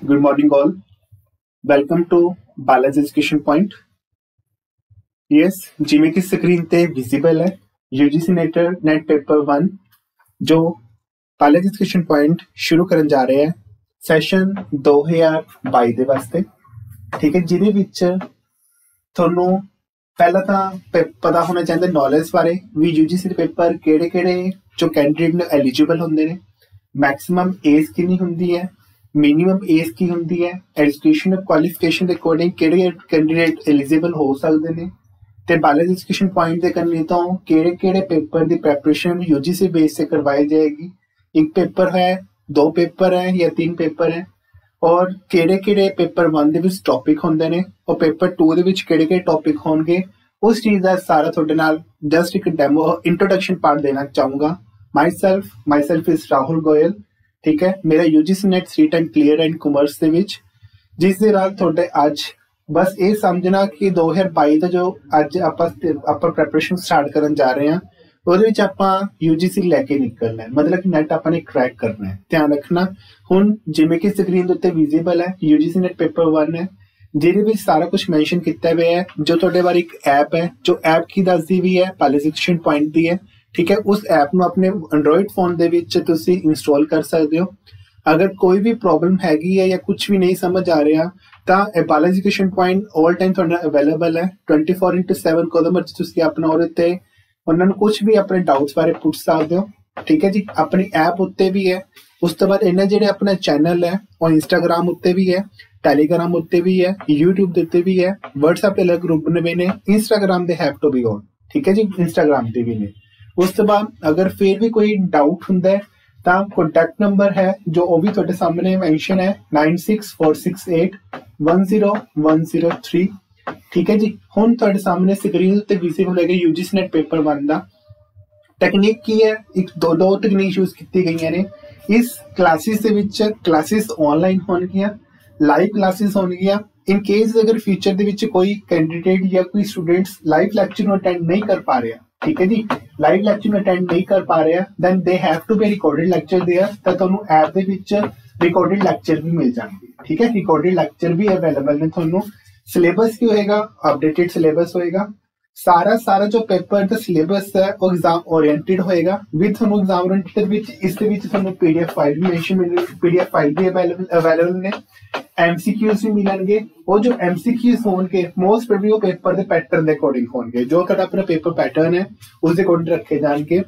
Good morning, all. Welcome to Bala's Education Point. Yes, जिमें की screen ते visible है यूजीसी नेट पेपर 1 जो बाला's एजुकेशन पॉइंट शुरू करन जा रहे हैं सैशन 2022 ਦੇ ਵਾਸਤੇ ठीक है ਜਿਹਦੇ ਵਿੱਚ ਤੁਹਾਨੂੰ ਪਹਿਲਾਂ ਤਾਂ ਪਤਾ ਹੋਣਾ ਚਾਹੀਦਾ ਨੌਲੇਜ ਬਾਰੇ ਵੀ यूजीसी ਦੇ ਪੇਪਰ ਕਿਹੜੇ-ਕਿਹੜੇ ਜੋ ਕੈਂਡੀਡੇਟ ਨੂੰ ਐਲੀਜੀਬਲ ਹੁੰਦੇ ਨੇ ਮੈਕਸਿਮਮ ਏਜ ਕਿੰਨੀ ਹੁੰਦੀ ਹੈ मिनिमम एज की होंगी है एजुकेशन क्वालिफिकेशन के अकॉर्डिंग किहड़े कैंडीडेट एलिजिबल हो सकते हैं ते बाला's एजुकेशन पॉइंट दे करने तो किहड़े पेपर की प्रैपरेशन यूजीसी बेस से करवाई जाएगी। एक पेपर है, 2 पेपर है या 3 पेपर है और किहड़े पेपर 1 दे विच टॉपिक होंदे ने और पेपर 2 दे विच किहड़े टॉपिक होणगे उस चीज़ का सारा तुहाडे नाल जस्ट एक डेमो इंट्रोडक्शन पार्ट देना चाहूँगा। My self is Rahul Goyal. ठीक है, मेरा UGC net 3 time clear and commerce ਦੇ ਵਿੱਚ ਜਿਸ ਦੇ ਨਾਲ ਤੁਹਾਡੇ ਅੱਜ ਬਸ ਇਹ ਸਮਝਣਾ ਕਿ 2022 ਦਾ ਜੋ ਅੱਜ ਆਪਾਂ ਪ੍ਰੈਪਰੇਸ਼ਨ ਸਟਾਰਟ ਕਰਨ ਜਾ ਰਹੇ ਹਾਂ ਉਹਦੇ ਵਿੱਚ ਆਪਾਂ यूजीसी ਲੈ ਕੇ ਨਿਕਲਣਾ ਹੈ, ਮਤਲਬ ਕਿ ਨੈਟ ਆਪਾਂ ਨੇ ਕ੍ਰੈਕ ਕਰਨਾ ਹੈ। ਧਿਆਨ ਰੱਖਣਾ ਹੁਣ ਜਿਵੇਂ ਕਿ ਸਕਰੀਨ ਦੇ ਉੱਤੇ ਵਿਜ਼ੀਬਲ ਹੈ यूजीसी नेट पेपर 1 ਹੈ ਜਿਹਦੇ ਵਿੱਚ ਸਾਰਾ ਕੁਝ ਮੈਂਸ਼ਨ ਕੀਤਾ ਹੋਇਆ ਹੈ। ਜੋ ਤੁਹਾਡੇ ਬਾਰੇ ਇੱਕ ਐਪ ਹੈ ਜੋ ਐਪ ਕੀ ਦੱਸਦੀ ਵੀ ਹੈ ਬਾਲਾ's एजुकेशन पॉइंट ਦੀ है। ठीक है, उस ऐप ਨੂੰ अपने एंड्रॉइड फोन ਦੇ ਵਿੱਚ ਤੁਸੀਂ इंस्टॉल कर सकते हो। अगर कोई भी प्रॉब्लम हैगी है या कुछ भी नहीं समझ आ रहा ਤਾਂ बाला's एजुकेशन पॉइंट ऑल टाइम ਤੁਹਾਡਾ अवेलेबल है 24/7 ਕਦੋਂ ਮਰਜ਼ੀ ਤੁਸੀਂ ਆਪਣਾ ਉਹਦੇ ਤੇ ਉਹਨਾਂ ਨੂੰ ਕੁਝ ਵੀ ਆਪਣੇ ਡਾਊਟਸ ਬਾਰੇ ਪੁੱਛ ਸਕਦੇ ਹੋ। ਠੀਕ ਹੈ ਜੀ, ਆਪਣੀ ਐਪ ਉੱਤੇ ਵੀ ਹੈ। ਉਸ ਤੋਂ ਬਾਅਦ ਇਹਨਾਂ ਜਿਹੜੇ ਆਪਣਾ ਚੈਨਲ ਹੈ ਉਹ ਇੰਸਟਾਗ੍ਰਾਮ ਉੱਤੇ ਵੀ ਹੈ, ਟੈਲੀਗ੍ਰਾਮ ਉੱਤੇ ਵੀ ਹੈ, YouTube ਦੇ ਉੱਤੇ ਵੀ ਹੈ, WhatsApp ਤੇ ਅਲੱਗ ਗਰੁੱਪ ਨੇ ਨੇ, Instagram they have to be on. ਠੀਕ ਹੈ ਜੀ, ਇੰਸਟਾਗ੍ਰਾਮ ਤੇ ਵੀ ਨੇ। उस तो बाद अगर फिर भी कोई डाउट होंगे तो कॉन्टैक्ट नंबर है जो भी तुहाडे सामने मेंशन है 9646810103। ठीक है जी, हुण तुहाडे सामने स्क्रीन ते विजिबल है यूजीसी नेट पेपर 1 दा टेक्निक की है। एक दो टेक्निक यूज की गई ने इस क्लासेस दे विच। क्लासेस ऑनलाइन होणगियां, लाइव क्लासेस होणगियां। इन केस अगर फ्यूचर दे विच कोई कैंडीडेट या कोई स्टूडेंट्स लाइव लैक्चर नूं अटेंड नहीं कर पा रहा, ठीक है जी, लाइव लैक्चर में अटेंड नहीं कर पा रहे then they have to be recorded lecture there तो ਤੁਹਾਨੂੰ ऐप ਦੇ ਵਿੱਚ रिकॉर्डेड लैक्चर भी मिल जाएंगे। ठीक है, रिकॉर्डेड लैक्चर भी अवेलेबल ने। ਤੁਹਾਨੂੰ सिलेबस की होएगा, अपडेटेड सिलेबस होएगा। सारा जो पेपर का सिलेबस है वो एग्जाम ओरिएंटेड होएगा विद ਤੁਹਾਨੂੰ एग्जाम ओरिएंटेड ਵਿੱਚ ਇਸ ਦੇ ਵਿੱਚ ਤੁਹਾਨੂੰ पीडीएफ फाइल भी मेंशन मिलेगी, पीडीएफ फाइल भी अवेलेबल ने। एमसीक्यूज भी मिलेंगे और जो एमसीक्यूज होंगे मोस्ट प्रोबेबली वो पेपर के पैटर्न के अकॉर्डिंग होंगे। जो ਤੁਹਾਡਾ अपना पेपर पैटर्न है उसके अकॉर्डिंग रखे जाएंगे।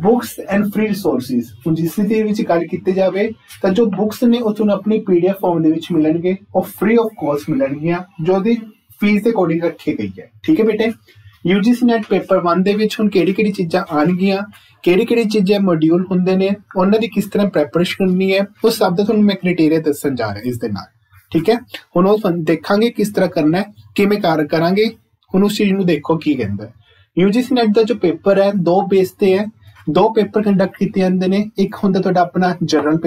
बुक्स एंड फ्री रिसोर्सिस ਹੁਣ ਜਿਸ ਦੀ ਵਿੱਚ ਗੱਲ ਕੀਤੀ ਜਾਵੇ ਤਾਂ ਜੋ ਬੁక్స్ ਨੇ ਉਹ ਤੁਹਾਨੂੰ ਆਪਣੀ ਪੀਡੀਐਫ ਫਾਰਮ ਦੇ ਵਿੱਚ ਮਿਲਣਗੇ और फ्री ऑफ कॉस्ट मिलਣਗੀਆਂ जो ਦੀ ਫੀਸ ਦੇ ਅਕॉर्डिंग ਰੱਖੀ ਗਈ ਹੈ। ठीक है बेटे, यूजीसी नेट पेपर 1 ਦੇ ਵਿੱਚ ਹੁਣ ਕਿਹੜੀ ਚੀਜ਼ਾਂ ਆਣਗੀਆਂ, ਕਿਹੜੀ ਚੀਜ਼ਾਂ ਮੋਡਿਊਲ ਹੁੰਦੇ ਨੇ, ਉਹਨਾਂ ਦੀ ਕਿਸ ਤਰ੍ਹਾਂ ਪ੍ਰੈਪਰੇਸ਼ਨ ਕਰਨੀ ਹੈ, ਉਸ ਸਭ ਦਾ ਤੁਹਾਨੂੰ ਮੈਂ ਕ੍ਰਾਈਟੇਰੀਆ ਦੱਸਣ ਜਾ ਰਿਹਾ ਇਸ ਦੇ ਨਾਲ। ठीक है, ਹੁਣ ਉਹ ਦੇਖਾਂਗੇ ਕਿਸ ਤਰ੍ਹਾਂ ਕਰਨਾ ਹੈ, ਕਿਵੇਂ ਕਰਾਂਗੇ। ਹੁਣ ਉਸ ਚੀਜ਼ ਨੂੰ ਦੇਖੋ ਕੀ ਕਹਿੰਦਾ ਹੈ। यूजीसी नेट ਦਾ ਜੋ ਪੇਪਰ ਹੈ 2 ਬੇਸ ਤੇ ਹੈ। 2 पेपर कंडक्ट किए जाते हैं। एक होंगे तुहाडा अपना जर्नल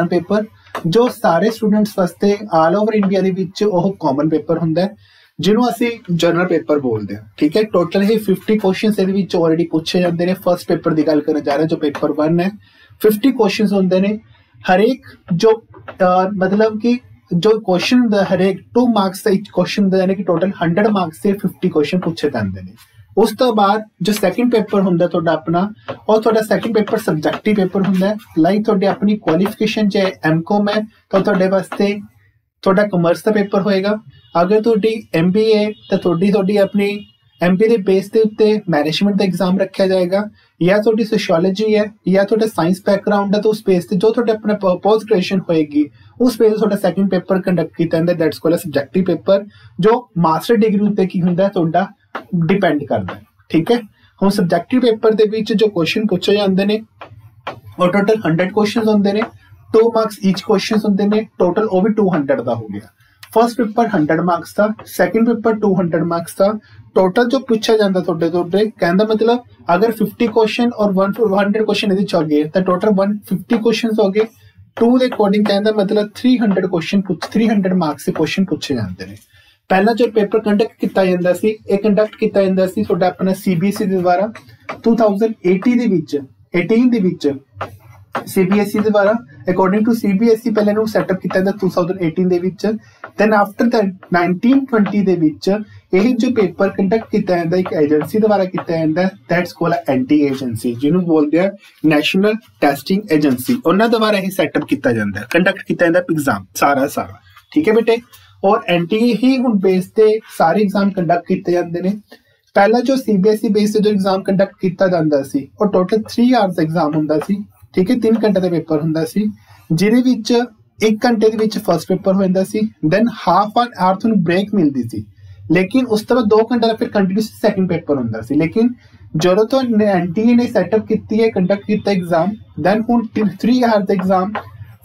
पेपर जो सारे स्टूडेंट्स वास्ते ऑल ओवर इंडिया दे विच ओह कॉमन पेपर हुंदा है जिन्हों असी जर्नल पेपर बोलते हैं। ठीक है, टोटल ही 50 क्वेश्चन ऑलरेडी पूछे जाते हैं। फर्स्ट पेपर की गल करने जा रहे हैं जो पेपर 1 है 50 क्वेश्चन होंगे ने। हरेक जो मतलब कि जो क्वेश्चन हरेक 2 मार्क्स का क्वेश्चन होंगे यानी कि टोटल 100 मार्क्स से 50 क्वेश्चन पूछे जाते हैं। उस तो बाद जो सैकेंड पेपर होंगे तुहाडा अपना और तुहाडा सैकेंड पेपर सबजैक्टिव पेपर होंगे। लाइक तुहाडी अपनी क्वालिफिकेशन चाहे एमकॉम है तो तुहाडे वास्ते तुहाडा कॉमर्स का पेपर होएगा। अगर तुहाडी MBA तो तुहाडी अपनी MBA के बेस के उत्ते मैनेजमेंट का एग्जाम रखा जाएगा या तुहाडी सोशियोलॉजी है या तुहाडा साइंस बैकग्राउंड है तो उस बेस से जो तुहाडे अपना पोस्ट ग्रेजुएशन होएगी उस बेस तुहाडा सैकेंड पेपर कंडक्ट किया जाता है। दैट्स कॉल्ड सबजैक्टिव पेपर जो मास्टर डिग्री उत्ते की हुंदा है तुहाडा डिपेंड करता है। ठीक है, हम सबजैक्टिव पेपर के विच जो क्वेश्चन पूछे जाते हैं और टोटल 100 क्वेश्चन होंगे ने। 2 मार्क्स ईच क्वेश्चन होंगे ने, टोटल वो भी 200 का हो गया। फर्स्ट पेपर 100 मार्क्स था, सैकेंड पेपर 200 मार्क्स था। टोटल जो पूछा जाता कहने मतलब अगर 50 क्वेश्चन और 100 क्वेश्चन ये हो गए तो टोटल 150 क्वेश्चन हो गए। 2 के अकॉर्डिंग कहना मतलब 300 क्वेश्चन 300 मार्क्स से क्वेश्चन पूछे जाते हैं। पहला जो पेपर कंडक्ट किया जाता सी कंडक्ट किया जाता सी तुहाडा अपना CBSE द्वारा 2018 दे विच CBSE ਦੇ ਦੁਆਰਾ ਅਕੋਰਡਿੰਗ ਟੂ CBSE ਪਹਿਲੇ ਨੂੰ ਸੈਟਅਪ ਕੀਤਾ ਜਾਂਦਾ 2018 ਦੇ ਵਿੱਚ। ਦੈਨ ਆਫਟਰ ਦੈਟ 1920 ਦੇ ਵਿੱਚ ਇਹ ਜੋ ਪੇਪਰ ਕੰਡਕਟ ਕੀਤਾ ਜਾਂਦਾ ਇੱਕ ਏਜੰਸੀ ਦੁਆਰਾ ਕੀਤਾ ਜਾਂਦਾ, ਦੈਟਸ ਕਾਲਡ NTA ਏਜੰਸੀ, ਜਿਹਨੂੰ ਬੋਲਦੇ ਆ ਨੈਸ਼ਨਲ ਟੈਸਟਿੰਗ ਏਜੰਸੀ। ਉਹਨਾਂ ਦੁਆਰਾ ਇਹ ਸੈਟਅਪ ਕੀਤਾ ਜਾਂਦਾ, ਕੰਡਕਟ ਕੀਤਾ ਜਾਂਦਾ ਐਗਜ਼ਾਮ ਸਾਰਾ। ਠੀਕ ਹੈ ਬੇਟੇ। ਔਰ NTA ਹੀ ਹੁਣ ਬੇਸ ਤੇ ਸਾਰੇ ਐਗਜ਼ਾਮ ਕੰਡਕਟ ਕੀਤੇ ਜਾਂਦੇ ਨੇ। ਪਹਿਲਾਂ ਜੋ CBSE ਬੇਸ ਤੇ ਜੋ ਐਗਜ਼ਾਮ ਕੰਡਕਟ ਕੀਤਾ ਜਾਂਦਾ ਸੀ ਉਹ ਟੋਟਲ 3 ਆਵਰਸ ਐਗਜ਼ਾਮ ਹੁੰਦਾ ਸੀ। ਠੀਕ ਹੈ, 3 ਘੰਟੇ ਦਾ ਪੇਪਰ ਹੁੰਦਾ ਸੀ, ਜਿਹਦੇ ਵਿੱਚ 1 ਘੰਟੇ ਦੇ ਵਿੱਚ ਫਸਟ ਪੇਪਰ ਹੋ ਜਾਂਦਾ ਸੀ, ਦੈਨ ਹਾਫ ਐਨ ਆਵਰ ਤੁਹਾਨੂੰ ਬ੍ਰੇਕ ਮਿਲਦੀ ਸੀ, ਲੇਕਿਨ ਉਸ ਤੋਂ ਬਾਅਦ 2 ਘੰਟੇ ਦਾ ਫਿਰ ਕੰਟੀਨਿਊਸ ਸੈਕੰਡ ਪੇਪਰ ਹੁੰਦਾ ਸੀ। ਲੇਕਿਨ ਜਦੋਂ ਤੋਂ NTA ਨੇ ਸੈਟਅਪ ਕੀਤੀ ਹੈ, ਕੰਡਕਟ ਕੀਤਾ ਐਗਜ਼ਾਮ, ਦੈਨ ਹੁਣ 3 ਆਵਰ ਦਾ ਐਗਜ਼ਾਮ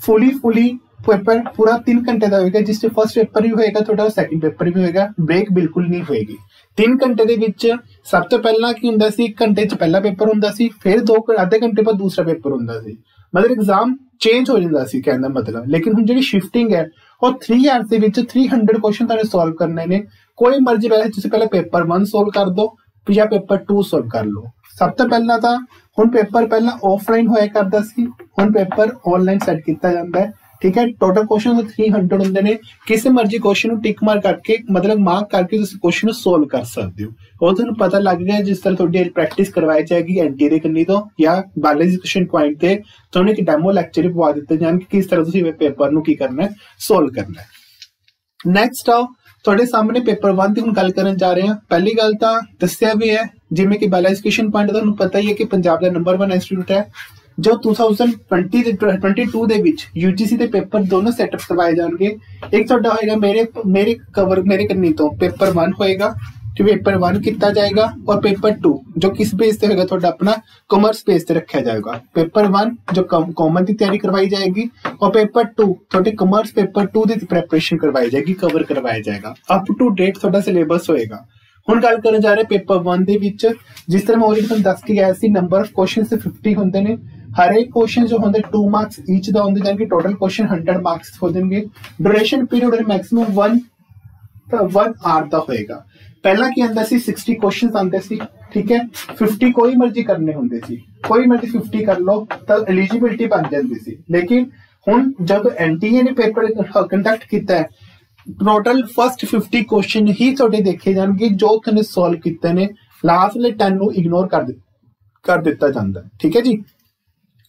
ਫੁੱਲੀ ਪੇਪਰ ਪੂਰਾ 3 ਘੰਟੇ ਦਾ ਹੋਏਗਾ, ਜਿਸ 'ਚ ਫਸਟ ਪੇਪਰ ਵੀ ਹੋਏਗਾ ਤੁਹਾਡਾ, ਸੈਕੰਡ ਪੇਪਰ ਵੀ ਹੋਏਗਾ, ਬ੍ਰੇਕ ਬਿਲਕੁਲ ਨਹੀਂ ਹੋਏਗੀ। 3 ਘੰਟੇ ਦੇ ਵਿੱਚ ਸਭ ਤੋਂ ਪਹਿਲਾਂ ਕੀ ਹੁੰਦਾ ਸੀ, 1 ਘੰਟੇ 'ਚ ਪਹਿਲਾ ਪੇਪਰ ਹੁੰਦਾ ਸੀ, ਫਿਰ ਅੱਧੇ ਘੰਟੇ ਬਾਅਦ ਦੂਸਰਾ ਪੇਪਰ ਹੁੰਦਾ ਸੀ, ਮਤਲਬ ਐਗਜ਼ਾਮ ਚੇਂਜ ਹੋ ਜਾਂਦਾ ਸੀ ਕਹਿਣ ਦਾ ਮਤਲਬ। ਲੇਕਿਨ ਹੁਣ ਜਿਹੜੀ ਸ਼ਿਫਟਿੰਗ ਹੈ ਉਹ 3 ਆਵਰਸ ਦੇ ਵਿੱਚ 300 ਕੁਐਸਚਨ ਤੁਹਾਨੂੰ ਸੋਲਵ ਕਰਨੇ ਨੇ। ਕੋਈ ਮਰਜ਼ੀ ਵੈਸੇ ਤੁਸੀਂ ਪਹਿਲਾਂ ਪੇਪਰ 1 ਸੋਲਵ ਕਰ ਦਿਓ ਜਾਂ ਪੇਪਰ 2 ਸੋਲਵ ਕਰ ਲਓ। ਸਭ ਤੋਂ ਪਹਿਲਾਂ ਤਾਂ ਹੁਣ ਪੇਪਰ ਪਹਿਲਾਂ ਆਫਲਾਈਨ ਹੋਇਆ ਕਰਦਾ ਸੀ, ਹੁਣ ਪੇਪਰ ਆਨਲਾਈਨ ਸੈੱਟ ਕੀਤਾ ਜਾਂਦਾ ਹੈ। ਠੀਕ ਹੈ, ਟੋਟਲ ਕੁਐਸਚਨ 300 ਹੁੰਦੇ ਨੇ। ਕਿਸੇ ਮਰਜ਼ੀ ਕੁਐਸਚਨ ਨੂੰ ਟਿਕ ਮਾਰ ਕਰਕੇ ਮਤਲਬ ਮਾਰਕ ਕਰਕੇ ਤੁਸੀਂ ਕੁਐਸਚਨ ਨੂੰ ਸੋਲਵ ਕਰ ਸਕਦੇ ਹੋ। ਉਹ ਤੁਹਾਨੂੰ ਪਤਾ ਲੱਗ ਗਿਆ ਜਿਸ ਤਰ੍ਹਾਂ ਤੁਹਾਡੀ ਪ੍ਰੈਕਟਿਸ ਕਰਵਾਈ ਜਾਏਗੀ NTA ਦੇ ਕੰਨੀ ਤੋਂ ਜਾਂ ਬਾਲਾ ਐਜੂਕੇਸ਼ਨ ਪੁਆਇੰਟ ਤੇ ਤੁਹਾਨੂੰ ਇੱਕ ਡੈਮੋ ਲੈਕਚਰ ਪਵਾ ਦਿੱਤੇ ਜਾਣਗੇ ਕਿਸ ਤਰ੍ਹਾਂ ਤੁਸੀਂ ਪੇਪਰ ਨੂੰ ਕੀ ਕਰਨਾ ਹੈ, ਸੋਲਵ ਕਰਨਾ ਹੈ। ਨੈਕਸਟ ਆਓ ਤੁਹਾਡੇ ਸਾਹਮਣੇ ਪੇਪਰ 1 ਦੀ ਹੁਣ ਗੱਲ ਕਰਨ ਜਾ ਰਹੇ ਹਾਂ। ਪਹਿਲੀ ਗੱਲ ਤਾਂ ਦੱਸਿਆ ਵੀ ਹੈ, ਜਿਵੇਂ ਕਿ ਬਾਲਾ ਐਜੂਕੇਸ਼ਨ ਪੁਆਇੰਟ ਤੁਹਾਨੂੰ ਪਤਾ ਹੀ ਹੈ ਕਿ ਪੰਜਾਬ ਦਾ ਨੰਬਰ 1 ਇੰਸਟੀਚਿਊਟ ਹੈ। ਜੋ 2022 ਦੇ ਵਿੱਚ UGC ਦੇ ਪੇਪਰ ਦੋਨੋਂ ਸੈਟਅਪ ਕਰਵਾਏ ਜਾਣਗੇ। ਇੱਕ ਤੁਹਾਡਾ ਹੋਏਗਾ ਮੇਰੇ ਕੰਨੀ ਤੋਂ ਪੇਪਰ 1 ਹੋਏਗਾ, ਜੋ ਪੇਪਰ 1 ਕੀਤਾ ਜਾਏਗਾ, ਔਰ ਪੇਪਰ 2 ਜੋ ਕਿਸ ਬੇਸ ਤੇ ਹੋਏਗਾ ਤੁਹਾਡਾ ਆਪਣਾ ਕਾਮਰਸ ਬੇਸ ਤੇ ਰੱਖਿਆ ਜਾਏਗਾ। ਪੇਪਰ 1 ਜੋ ਕਾਮਨ ਦੀ ਤਿਆਰੀ ਕਰਵਾਈ ਜਾਏਗੀ, ਔਰ ਪੇਪਰ 2 ਤੁਹਾਡੇ ਕਾਮਰਸ ਪੇਪਰ 2 ਦੀ ਪ੍ਰੈਪਰੇਸ਼ਨ ਕਰਵਾਈ ਜਾਏਗੀ, ਕਵਰ ਕਰਵਾਇਆ ਜਾਏਗਾ। ਅਪ ਟੂ ਡੇਟ ਤੁਹਾਡਾ ਸਿਲੇਬਸ ਹੋਏਗਾ। ਹੁਣ ਗੱਲ ਕਰਨ ਜਾ ਰਹੇ ਪੇਪਰ 1 ਦੇ ਵਿੱਚ, ਜਿਸ ਤਰ੍ਹਾਂ ਮੈਂ already ਤੁਹਾਨੂੰ ਦੱਸ ਕੇ ਗਿਆ ਸੀ, ਨੰਬਰ ਆਫ ਕੁਐਸਚਨਸ 50 ਹੁੰਦੇ ਨੇ। ਹਰੇਕ ਕੁਐਸਚਨ ਜੋ ਹੁੰਦੇ 2 ਮਾਰਕਸ ਈਚ ਦਾ ਹੁੰਦੇ, ਜਾਨ ਕਿ ਟੋਟਲ ਕੁਐਸਚਨ 100 ਮਾਰਕਸ ਹੋ ਜਾਣਗੇ। ਡਿਊਰੇਸ਼ਨ ਪੀਰੀਅਡ ਮੈਕਸਿਮਮ 1 ਆਰ ਦਾ ਹੋਏਗਾ। ਪਹਿਲਾਂ ਕੀ ਆਉਂਦਾ ਸੀ 60 ਕੁਐਸਚਨਸ ਆਉਂਦੇ ਸੀ। ਠੀਕ ਹੈ, 50 ਕੋਈ ਮਰਜ਼ੀ ਕਰਨੇ ਹੁੰਦੇ ਸੀ, ਕੋਈ ਮਰਜ਼ੀ 50 ਕਰ ਲਓ ਤਾਂ ਐਲੀਜੀਬਿਲਟੀ ਬਣ ਜਾਂਦੀ ਸੀ। ਲੇਕਿਨ ਹੁਣ ਜਦ NTA ਨੇ ਪੇਪਰ ਕੰਡਕਟ ਕੀਤਾ ਹੈ, ਟੋਟਲ ਫਸਟ 50 ਕੁਐਸਚਨ ਹੀ ਤੁਹਾਡੇ ਦੇਖੇ ਜਾਣਗੇ ਜੋ ਤੁਹਾਨੂੰ ਸੋਲਵ ਕੀਤੇ ਨੇ, ਲਾਸਟ ਵਾਲੇ 10 ਨੂੰ ਇਗਨੋਰ ਕਰ ਦਿੱਤਾ ਜਾਂਦਾ। ਠੀਕ ਹੈ ਜੀ।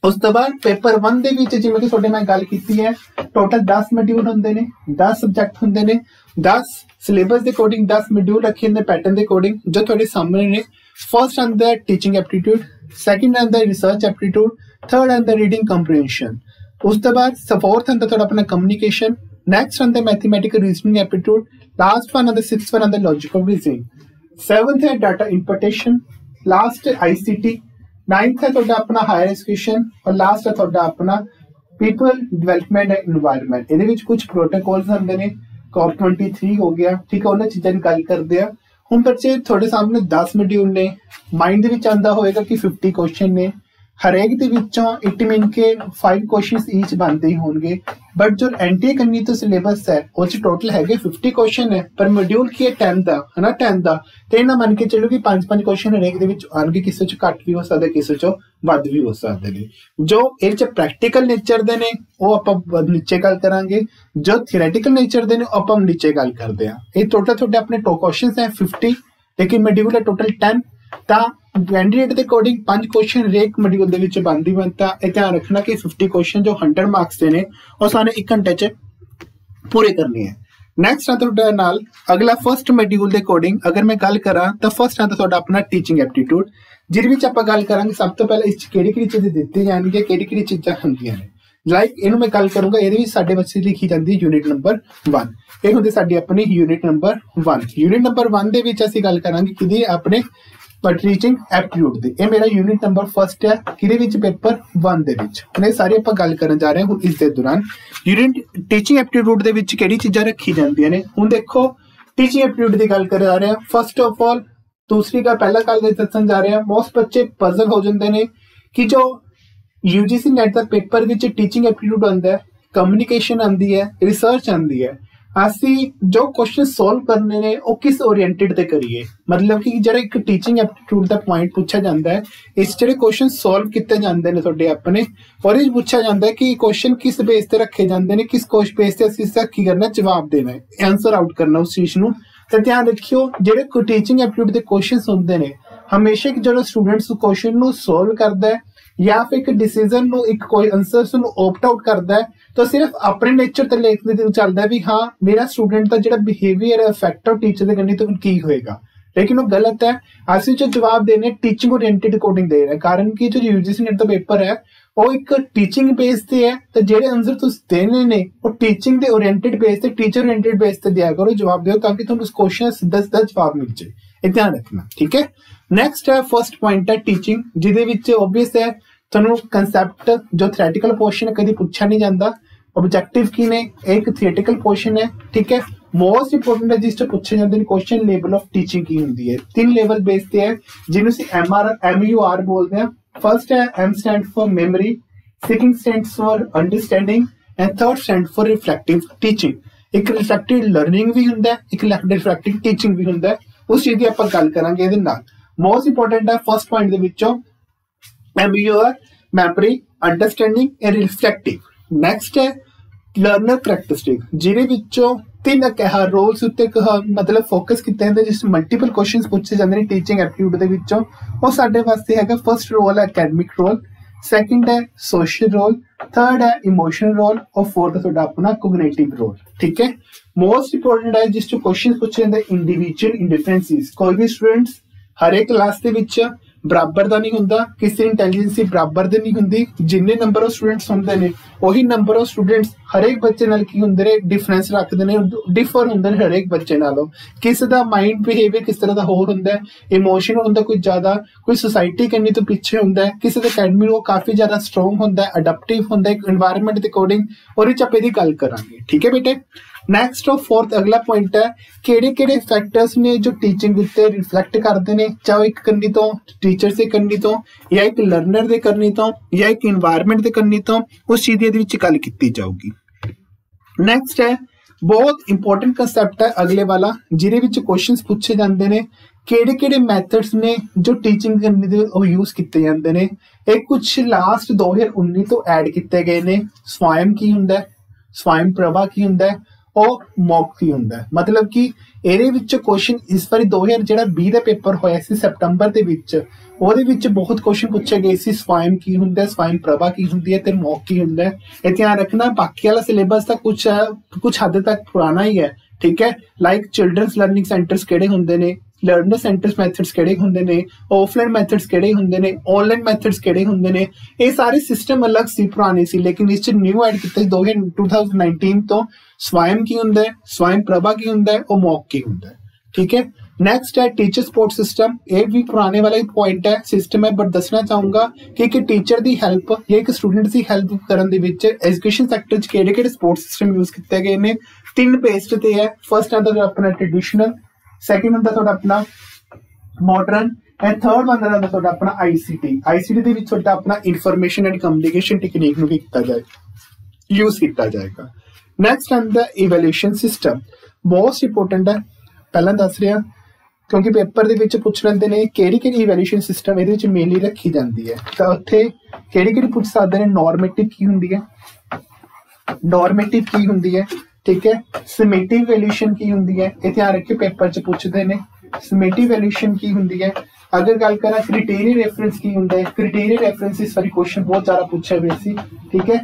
ਉਸ ਤੋਂ ਬਾਅਦ ਪੇਪਰ 1 ਦੇ ਵਿੱਚ ਜਿਵੇਂ ਕਿ ਤੁਹਾਡੇ ਮੈਂ ਗੱਲ ਕੀਤੀ ਹੈ, ਟੋਟਲ 10 ਮੋਡਿਊਲ ਹੁੰਦੇ ਨੇ, 10 ਸਬਜੈਕਟ ਹੁੰਦੇ ਨੇ, 10 ਸਿਲੇਬਸ ਦੇ ਅਕੋਰਡਿੰਗ 10 ਮੋਡਿਊਲ ਰੱਖੇ ਨੇ ਪੈਟਰਨ ਦੇ ਅਕੋਰਡਿੰਗ ਜੋ ਤੁਹਾਡੇ ਸਾਹਮਣੇ ਨੇ। ਫਰਸਟ ਆਂਦਾ ਟੀਚਿੰਗ ਐਪਟੀਟਿਊਡ, ਸੈਕੰਡ ਆਂਦਾ ਰਿਸਰਚ ਐਪਟੀਟਿਊਡ, ਥਰਡ ਆਂਦਾ ਰੀਡਿੰਗ ਕੰਪਰੀਹੈਂਸ਼ਨ। ਉਸ ਤੋਂ ਬਾਅਦ ਫੋਰਥ ਆਂਦਾ ਤੁਹਾਡਾ ਆਪਣਾ communication, next on the mathematical reasoning aptitude, last one on the sixth one on the logical reasoning, seventh है data interpretation, last ICT, ninth है ਤੁਹਾਡਾ ਆਪਣਾ higher education, और last ਹੈ ਤੁਹਾਡਾ ਆਪਣਾ people development and environment। ਇਹਦੇ ਵਿੱਚ ਕੁਝ protocols ਹੁੰਦੇ ਨੇ, COP23 ਹੋ ਗਿਆ। ਠੀਕ ਹੈ, ਉਹਨਾਂ ਚੀਜ਼ਾਂ ਦੀ ਗੱਲ ਕਰਦੇ ਆ। ਹੁਣ ਬੱਚੇ ਤੁਹਾਡੇ ਸਾਹਮਣੇ 10 ਮੋਡਿਊਲ ਨੇ, ਮਾਈਂਡ ਦੇ ਵਿੱਚ ਆਂਦਾ ਹੋਏਗਾ ਕਿ 50 ਕੁਐਸਚਨ ਨੇ, ਹਰੇਕ ਦੇ ਵਿੱਚੋਂ ਇਟ ਮੀਨ ਕੇ 5 ਕੁਐਸਚਨਸ ਈਚ ਬਣਦੇ ਹੀ ਹੋਣਗੇ। ਬਟ ਜੋ NTA ਕੰਨੀ ਤੋਂ ਸਿਲੇਬਸ ਹੈ ਉਹ ਚ ਟੋਟਲ ਹੈਗੇ 50 ਕੁਐਸਚਨ ਹੈ, ਪਰ ਮੋਡਿਊਲ ਕੀ ਹੈ 10 ਦਾ ਹੈ ਨਾ, 10 ਦਾ। ਤੇ ਇਹਨਾਂ ਮੰਨ ਕੇ ਚੱਲੋ ਕਿ 5-5 ਕੁਐਸਚਨ ਹਰੇਕ ਦੇ ਵਿੱਚ ਆਣਗੇ, ਕਿਸੇ ਚ ਘੱਟ ਵੀ ਹੋ ਸਕਦਾ, ਕਿਸੇ ਚ ਵੱਧ ਵੀ ਹੋ ਸਕਦੇ ਨੇ। ਜੋ ਇਹ ਚ ਪ੍ਰੈਕਟੀਕਲ ਨੇਚਰ ਦੇ ਨੇ ਉਹ ਆਪਾਂ ਨੀਚੇ ਗੱਲ ਕਰਾਂਗੇ, ਜੋ ਥਿਓਰੈਟੀਕਲ ਨੇਚਰ ਦੇ ਨੇ ਉਹ ਆਪਾਂ ਨੀਚੇ ਗੱਲ ਕਰਦੇ ਹਾਂ। ਇਹ ਟੋਟਲ ਤੁਹਾਡੇ ਆਪਣੇ ਕੁਐਸਚਨਸ ਹੈ 50, ਲੇਕਿਨ ਮੋਡਿਊਲ ਹੈ ਟੋਟਲ 10। ਤਾਂ ਕੈਂਡੀਡੇਟ ਦੇ ਅਕੋਰਡਿੰਗ 5 ਕੁਐਸਚਨ ਹਰੇਕ ਮੋਡਿਊਲ ਦੇ ਵਿੱਚ ਬਣਦੀ ਬਣਤਾ। ਇਹ ਧਿਆਨ ਰੱਖਣਾ ਕਿ 50 ਕੁਐਸਚਨ ਜੋ 100 ਮਾਰਕਸ ਦੇ ਨੇ ਉਹ ਸਾਨੂੰ 1 ਘੰਟੇ ਚ ਪੂਰੇ ਕਰਨੇ ਹੈ। ਨੈਕਸਟ ਆ ਤੁਹਾਡਾ ਨਾਲ ਅਗਲਾ ਫਸਟ ਮੋਡਿਊਲ ਦੇ ਅਕੋਰਡਿੰਗ ਅਗਰ ਮੈਂ ਗੱਲ ਕਰਾਂ ਤਾਂ ਫਸਟ ਆ ਤੁਹਾਡਾ ਆਪਣਾ ਟੀਚਿੰਗ ਐਪਟੀਟਿਊਡ, ਜਿਹਦੇ ਵਿੱਚ ਆਪਾਂ ਗੱਲ ਕਰਾਂਗੇ ਸਭ ਤੋਂ ਪਹਿਲਾਂ ਇਸ ਚ ਕਿਹੜੀ ਚੀਜ਼ਾਂ ਦਿੱਤੀ ਜਾਣਗੀਆਂ, ਕਿਹੜੀ ਚੀਜ਼ਾਂ ਹੁੰਦੀਆਂ ਨੇ। ਲਾਈਕ ਇਹਨੂੰ ਮੈਂ ਗੱਲ ਕਰੂੰਗਾ, ਇਹਦੇ ਵਿੱਚ ਸਾਡੇ ਬੱਚੇ ਲਿਖੀ ਜਾਂਦੀ ਯੂਨਿਟ ਨੰਬਰ 1। ਇਹ ਹੁੰਦੀ ਸਾਡੀ ਆਪਣੀ ਯੂਨਿਟ ਨੰਬਰ 1। ਯੂਨਿਟ ਨੰਬਰ 1 ਦੇ ਵਿੱਚ ਅਸੀਂ ਗੱਲ ਕਰਾਂਗੇ ਕਿਹਦੀ, ਆਪਣੇ ਟੀਚਿੰਗ ਐਪਟੀਟਿਊਡ ਦੀ। ਇਹ ਮੇਰਾ ਯੂਨਿਟ ਨੰਬਰ ਫਸਟ ਹੈ, ਕਿਹਦੇ ਵਿੱਚ ਪੇਪਰ 1 ਦੇ ਵਿੱਚ। ਹੁਣ ਇਹ ਸਾਰੀ ਆਪਾਂ ਗੱਲ ਕਰਨ ਜਾ ਰਹੇ ਹਾਂ। ਹੁਣ ਇਸ ਦੇ ਦੌਰਾਨ ਯੂਨਿਟ ਟੀਚਿੰਗ ਐਪਟੀਟਿਊਡ ਦੇ ਵਿੱਚ ਕਿਹੜੀ ਚੀਜ਼ਾਂ ਰੱਖੀ ਜਾਂਦੀਆਂ ਨੇ। ਹੁਣ ਦੇਖੋ ਟੀਚਿੰਗ ਐਪਟੀਟਿਊਡ ਦੀ ਗੱਲ ਕਰ ਜਾ ਰਹੇ ਹਾਂ। ਫਸਟ ਆਫ ਆਲ ਦੂਸਰੀ ਗੱਲ ਪਹਿਲਾ ਗੱਲ ਦੱਸਣ ਜਾ ਰਹੇ ਹਾਂ। ਮੋਸਟ ਬੱਚੇ ਪਜ਼ਲ ਹੋ ਜਾਂਦੇ ਨੇ ਕਿ ਜੋ UGC ਨੈਟ ਦਾ ਪੇਪਰ ਵਿੱਚ ਟੀਚਿੰਗ ਐਪਟੀਟਿਊਡ ਆਉਂਦਾ ਹੈ, ਕਮਿਊਨੀਕੇਸ਼ਨ ਆਉਂਦੀ ਹੈ, ਰਿਸਰਚ ਆਉਂਦੀ ਹੈ। ਅਸੀਂ ਜੋ ਕੁਐਸਚਨ ਸੋਲਵ ਕਰਨੇ ਨੇ ਉਹ ਕਿਸ ਓਰੀਐਂਟਡ ਤੇ ਕਰੀਏ। मतलब कि ਜਿਹੜਾ ਇੱਕ ਟੀਚਿੰਗ ਐਪਟੀਟਿਊਡ ਦਾ ਪੁਆਇੰਟ ਪੁੱਛਿਆ ਜਾਂਦਾ ਹੈ, ਇਸ ਜਿਹੜੇ ਕੁਐਸਚਨ ਸੋਲਵ ਕੀਤੇ ਜਾਂਦੇ ਨੇ ਤੁਹਾਡੇ ਆਪਣੇ, ਔਰ ਇਹ ਪੁੱਛਿਆ ਜਾਂਦਾ ਹੈ ਕਿ ਕੁਐਸਚਨ ਕਿਸ ਬੇਸ ਤੇ ਰੱਖੇ ਜਾਂਦੇ ਨੇ, ਕਿਸ ਬੇਸ ਤੇ ਅਸੀਂ ਇਸਦਾ ਕੀ ਕਰਨਾ, ਜਵਾਬ ਦੇਣਾ ਹੈ, ਆंसर ਆਊਟ ਕਰਨਾ ਉਸ ਚੀਜ਼ ਨੂੰ। ਤੇ ਧਿਆਨ ਰੱਖਿਓ ਜਿਹੜੇ ਟੀਚਿੰਗ ਐਪਟੀਟਿਊਡ ਦੇ ਕੁਐਸਚਨਸ ਹੁੰਦੇ ਨੇ, ਹਮੇਸ਼ਾ ਜਿਹੜਾ ਸਟੂਡੈਂਟਸ ਕੁਐਸਚਨ ਨੂੰ ਸੋਲਵ ਕਰਦਾ ਹੈ ਜਾਂ ਫਿਰ ਇੱਕ ਡਿਸੀजन ਨੂੰ, ਇੱਕ ਕੋਈ ਆंसर्स ਨੂੰ ਆਪਟ ਆਊਟ ਕਰਦਾ ਹੈ, ਤਾਂ ਸਿਰਫ ਆਪਣੇ ਨੇਚਰ ਤੇ ਲਿਖਦੇ ਤੇ ਚੱਲਦਾ ਵੀ ਹਾਂ ਮੇਰਾ ਸਟੂਡੈਂਟ ਦਾ ਜਿਹੜਾ ਬਿਹੇਵੀਅਰ ਹੈ ਇਫੈਕਟਿਵ ਟੀਚਰ ਦੇ ਕੰਨੀ ਤੋਂ ਕੀ ਹੋਏਗਾ, लेकिन वो गलत है। ਅਸੀਂ जो जवाब देने टीचिंग ओरिएंटेड अकॉर्डिंग दे रहे हैं, कारण कि जो यूजीसी नेट ਦਾ पेपर है ਉਹ ਇੱਕ ਟੀਚਿੰਗ ਬੇਸ ਤੇ ਹੈ, ਤੇ ਜਿਹੜੇ ਆਨਸਰ ਤੁਸੀਂ ਦੇਣੇ ਨੇ ਉਹ ਟੀਚਿੰਗ ਦੇ ਓਰੀਐਂਟਡ ਬੇਸ ਤੇ, ਟੀਚਰ ਓਰੀਐਂਟਡ ਬੇਸ ਤੇ ਦਿਆ ਕਰੋ, ਜਵਾਬ ਦਿਓ ਤਾਂ ਕਿ ਤੁਹਾਨੂੰ ਉਸ ਕੁਐਸਚਨ ਦਾ ਸਿੱਧਾ ਸਿੱਧਾ ਜਵਾਬ ਮਿਲ ਜਾਏ। ਇਹ ਧਿਆਨ ਰੱਖਣਾ, ਠੀਕ ਹੈ। ਨੈਕਸਟ ਹੈ ਫਰਸਟ ਪੁਆਇੰਟ ਹੈ ਟੀਚਿੰਗ, ਜਿਹਦੇ ਵਿੱਚ ਓਬਵੀਅਸ ਹੈ ਤੁਹਾਨੂੰ ਕਨਸੈਪਟ ਜੋ ਥਿਓਰੈਟੀਕਲ ਪੋਰਸ਼ਨ ਕਦੀ ਪੁੱਛਿਆ ਨਹੀਂ ਜਾਂਦਾ, ऑब्जेक्टिव की ने एक थिएटिकल क्वेश्चन है, ठीक है। मोस्ट इंपोर्टेंट है जिस पूछे जाते हैं क्वेश्चन लेवल ऑफ टीचिंग की होती है, 3 लेवल बेस पे है जिन्हें MUR बोलते हैं। फर्स्ट है M stand for memory, second stand for understanding and third stand for reflective teaching. एक रिफ्लेक्टिव लर्निंग भी होता है, एक रिफ्लेक्टिव टीचिंग भी होता है, उस चीज की आप गल करांगे ਇਹਦੇ ਨਾਲ। मोस्ट इंपोर्टेंट है फर्स्ट पॉइंट ਦੇ ਵਿੱਚੋਂ MUR memory, understanding and reflective. Next है लर्नर करैक्टरिस्टिक, ਜਿਹਦੇ ਵਿੱਚੋਂ 3 ਕਹਾ ਰੋਲਸ ਉੱਤੇ ਮਤਲਬ ਫੋਕਸ ਕੀਤੇ ਜਾਂਦੇ, ਜਿਸ ਮਲਟੀਪਲ ਕੁਐਸਚਨਸ ਪੁੱਛੇ ਜਾਂਦੇ ਨੇ ਟੀਚਿੰਗ ਐਪਟੀਟਿਊਡ ਦੇ ਵਿੱਚੋਂ। ਉਹ ਸਾਡੇ ਵਾਸਤੇ ਹੈਗਾ ਫਰਸਟ ਰੋਲ ਹੈ ਅਕੈਡਮਿਕ ਰੋਲ, ਸੈਕੰਡ ਹੈ ਸੋਸ਼ਲ ਰੋਲ, ਥਰਡ ਹੈ ਇਮੋਸ਼ਨਲ ਰੋਲ, ਔਰ ਫੋਰਥ ਤੁਹਾਡਾ ਆਪਣਾ ਕੋਗਨੀਟਿਵ ਰੋਲ, ਠੀਕ ਹੈ। ਮੋਸਟ ਇੰਪੋਰਟੈਂਟ ਹੈ ਜਿਸ ਤੋਂ ਕੁਐਸਚਨਸ ਪੁੱਛੇ ਜਾਂਦੇ ਇੰਡੀਵਿਜੂਅਲ ਇੰਡੀਫਰੈਂਸਿਸ। ਕੋਈ ਵੀ ਸਟੂਡੈਂਟਸ ਹਰੇਕ ਕਲਾਸ ਦੇ ਵਿੱਚ बराबर का नहीं होंदा, किसी इंटैलीजेंसी बराबर दे नहीं हुंदी, जिन्ने नंबर ऑफ स्टूडेंट्स होंदे ने वही नंबर ऑफ स्टूडेंट्स हरेक बच्चे नाल की हुंदे ने डिफरेंस रखदे ने, डिफर हुंदे ने हरेक बच्चे नालों। किसी दा माइंड बिहेवियर किस तरह दा होर हुंदा है, इमोशन हुंदा कोई ज्यादा, कोई सोसाइटी करनी तो पीछे हुंदा है, किसी दा अकैडमी वो काफी ज्यादा स्ट्रोंग हुंदा है, अडैप्टिव हुंदा है एनवायरनमेंट दे अकॉर्डिंग, और इस चप्पे दी गल करांगे, ठीक है बेटे। नैक्सट और फोर्थ अगला पॉइंट है किहड़े फैक्टर्स ने जो टीचिंग उत्ते रिफ्लैक्ट करते हैं, चाहे एक करनी तो टीचर से करनी तो या एक लर्नर दे करनी तो या एक एनवायरनमेंट दे करनी तो, उस चीज दे विच गल कीती जाऊगी। नैक्सट है बहुत इंपॉर्टेंट कंसैप्ट है अगले वाला, जिहदे विच क्वेश्चंस पूछे जाते हैं किहड़े मैथड्स ने जो टीचिंग करने दे वो यूज किए जाते हैं। ये कुछ लास्ट 2019 तो ऐड किए गए ने। स्वयं की हुंदा है, स्वयं प्रभा की हुंदा है, और मॉक की हुंदा है। मतलब कि ਇਹਦੇ ਵਿੱਚ ਕੁਐਸਚਨ ਇਸ ਵਾਰੀ 2020 ਦਾ ਪੇਪਰ ਹੋਇਆ ਸੀ ਸਤੰਬਰ ਦੇ ਵਿੱਚ, ਉਹਦੇ ਵਿੱਚ ਬਹੁਤ ਕੁਐਸਚਨ ਪੁੱਛੇ ਗਏ ਸੀ ਸਵयं ਕੀ ਹੁੰਦਾ ਹੈ, ਸਵयं ਪ੍ਰਭਾ ਕੀ ਹੁੰਦੀ ਹੈ ਤੇ ਮੌਕ ਕੀ ਹੁੰਦਾ ਹੈ। ਇਹ ਧਿਆਨ ਰੱਖਣਾ, ਬਾਕੀ ਵਾਲਾ ਸਿਲੇਬਸ ਤਾਂ ਕੁਝ ਹੱਦ ਤੱਕ ਪੁਰਾਣਾ ਹੀ ਹੈ, ਠੀਕ ਹੈ। ਲਾਈਕ ਚਿਲਡਰਨਸ ਲਰਨਿੰਗ ਸੈਂਟਰਸ ਕਿਹੜੇ ਹੁੰਦੇ ਨੇ, लर्नर सेंटर्स मैथड्स किहड़े हुंदे ने, ऑफलाइन मैथड्स किहड़े हुंदे ने, ऑनलाइन मैथड्स किहड़े हुंदे ने, ये सारे सिस्टम अलग सी पुराने सी, लेकिन इस न्यू ऐड किते 2019 तो स्वयं की हुंदा है, स्वयं प्रभा की हुंदा है, और मॉक की हुंदा है, ठीक है। नेक्स्ट है टीचर सपोर्ट सिस्टम, ये भी पुराने वाला ही पॉइंट है, सिस्टम है, बट दसना चाहूंगा कि एक टीचर की हेल्प या एक स्टूडेंट की हेल्प करने दे विच एजुकेशन सैक्टर च किहड़े सपोर्ट सिस्टम यूज किए गए ने। 3 बेस्ड ते है, फर्स्ट आंदा अपना ट्रेडिशनल, सैकेंड ਹੁੰਦਾ ਤੁਹਾਡਾ ਆਪਣਾ ਮਾਡਰਨ, ਐਂਡ ਥਰਡ ਹੁੰਦਾ ਤੁਹਾਡਾ ਆਪਣਾ ਆਈਸੀਟੀ ਦੇ ਵਿੱਚ ਤੁਹਾਡਾ ਆਪਣਾ ਇਨਫੋਰਮੇਸ਼ਨ ਐਂਡ ਕਮਿਊਨੀਕੇਸ਼ਨ ਟੈਕਨੀਕ ਨੂੰ ਵੀ ਕੀਤਾ ਜਾਏਗਾ, ਯੂਜ਼ ਕੀਤਾ ਜਾਏਗਾ। ਨੈਕਸਟ ਆਂਦਾ ਇਵੈਲੂਏਸ਼ਨ ਸਿਸਟਮ, ਬਹੁਤ ਇੰਪੋਰਟੈਂਟ ਹੈ, ਪਹਿਲਾਂ ਦੱਸ ਰਿਹਾ ਕਿਉਂਕਿ ਪੇਪਰ ਦੇ ਵਿੱਚ ਪੁੱਛ ਲੈਂਦੇ ਨੇ ਕਿਹੜੀ ਇਵੈਲੂਏਸ਼ਨ ਸਿਸਟਮ ਇਹਦੇ ਵਿੱਚ ਮੇਨਲੀ ਰੱਖੀ ਜਾਂਦੀ ਹੈ। ਤਾਂ ਉੱਥੇ ਕਿਹੜੀ ਪੁੱਛ ਸਕਦੇ ਨੇ, ਨੋਰਮੇਟਿਵ ਕੀ ਹੁੰਦੀ ਹੈ, ਨੋਰਮੇਟਿਵ ਕੀ ਹੁੰਦੀ ਹੈ, ठीक है। समेटिव वैल्यूएशन की हुंदी है, ये ध्यान रखियो पेपर च पुछदे ने, समेटिव वैल्यूएशन की हुंदी है। अगर गल करा क्राइटेरिया रेफरेंस की हुंदा है, क्राइटेरिया रेफरेंस इस वाली क्वेश्चन बहुत ज्यादा पूछा गया सी, ठीक है।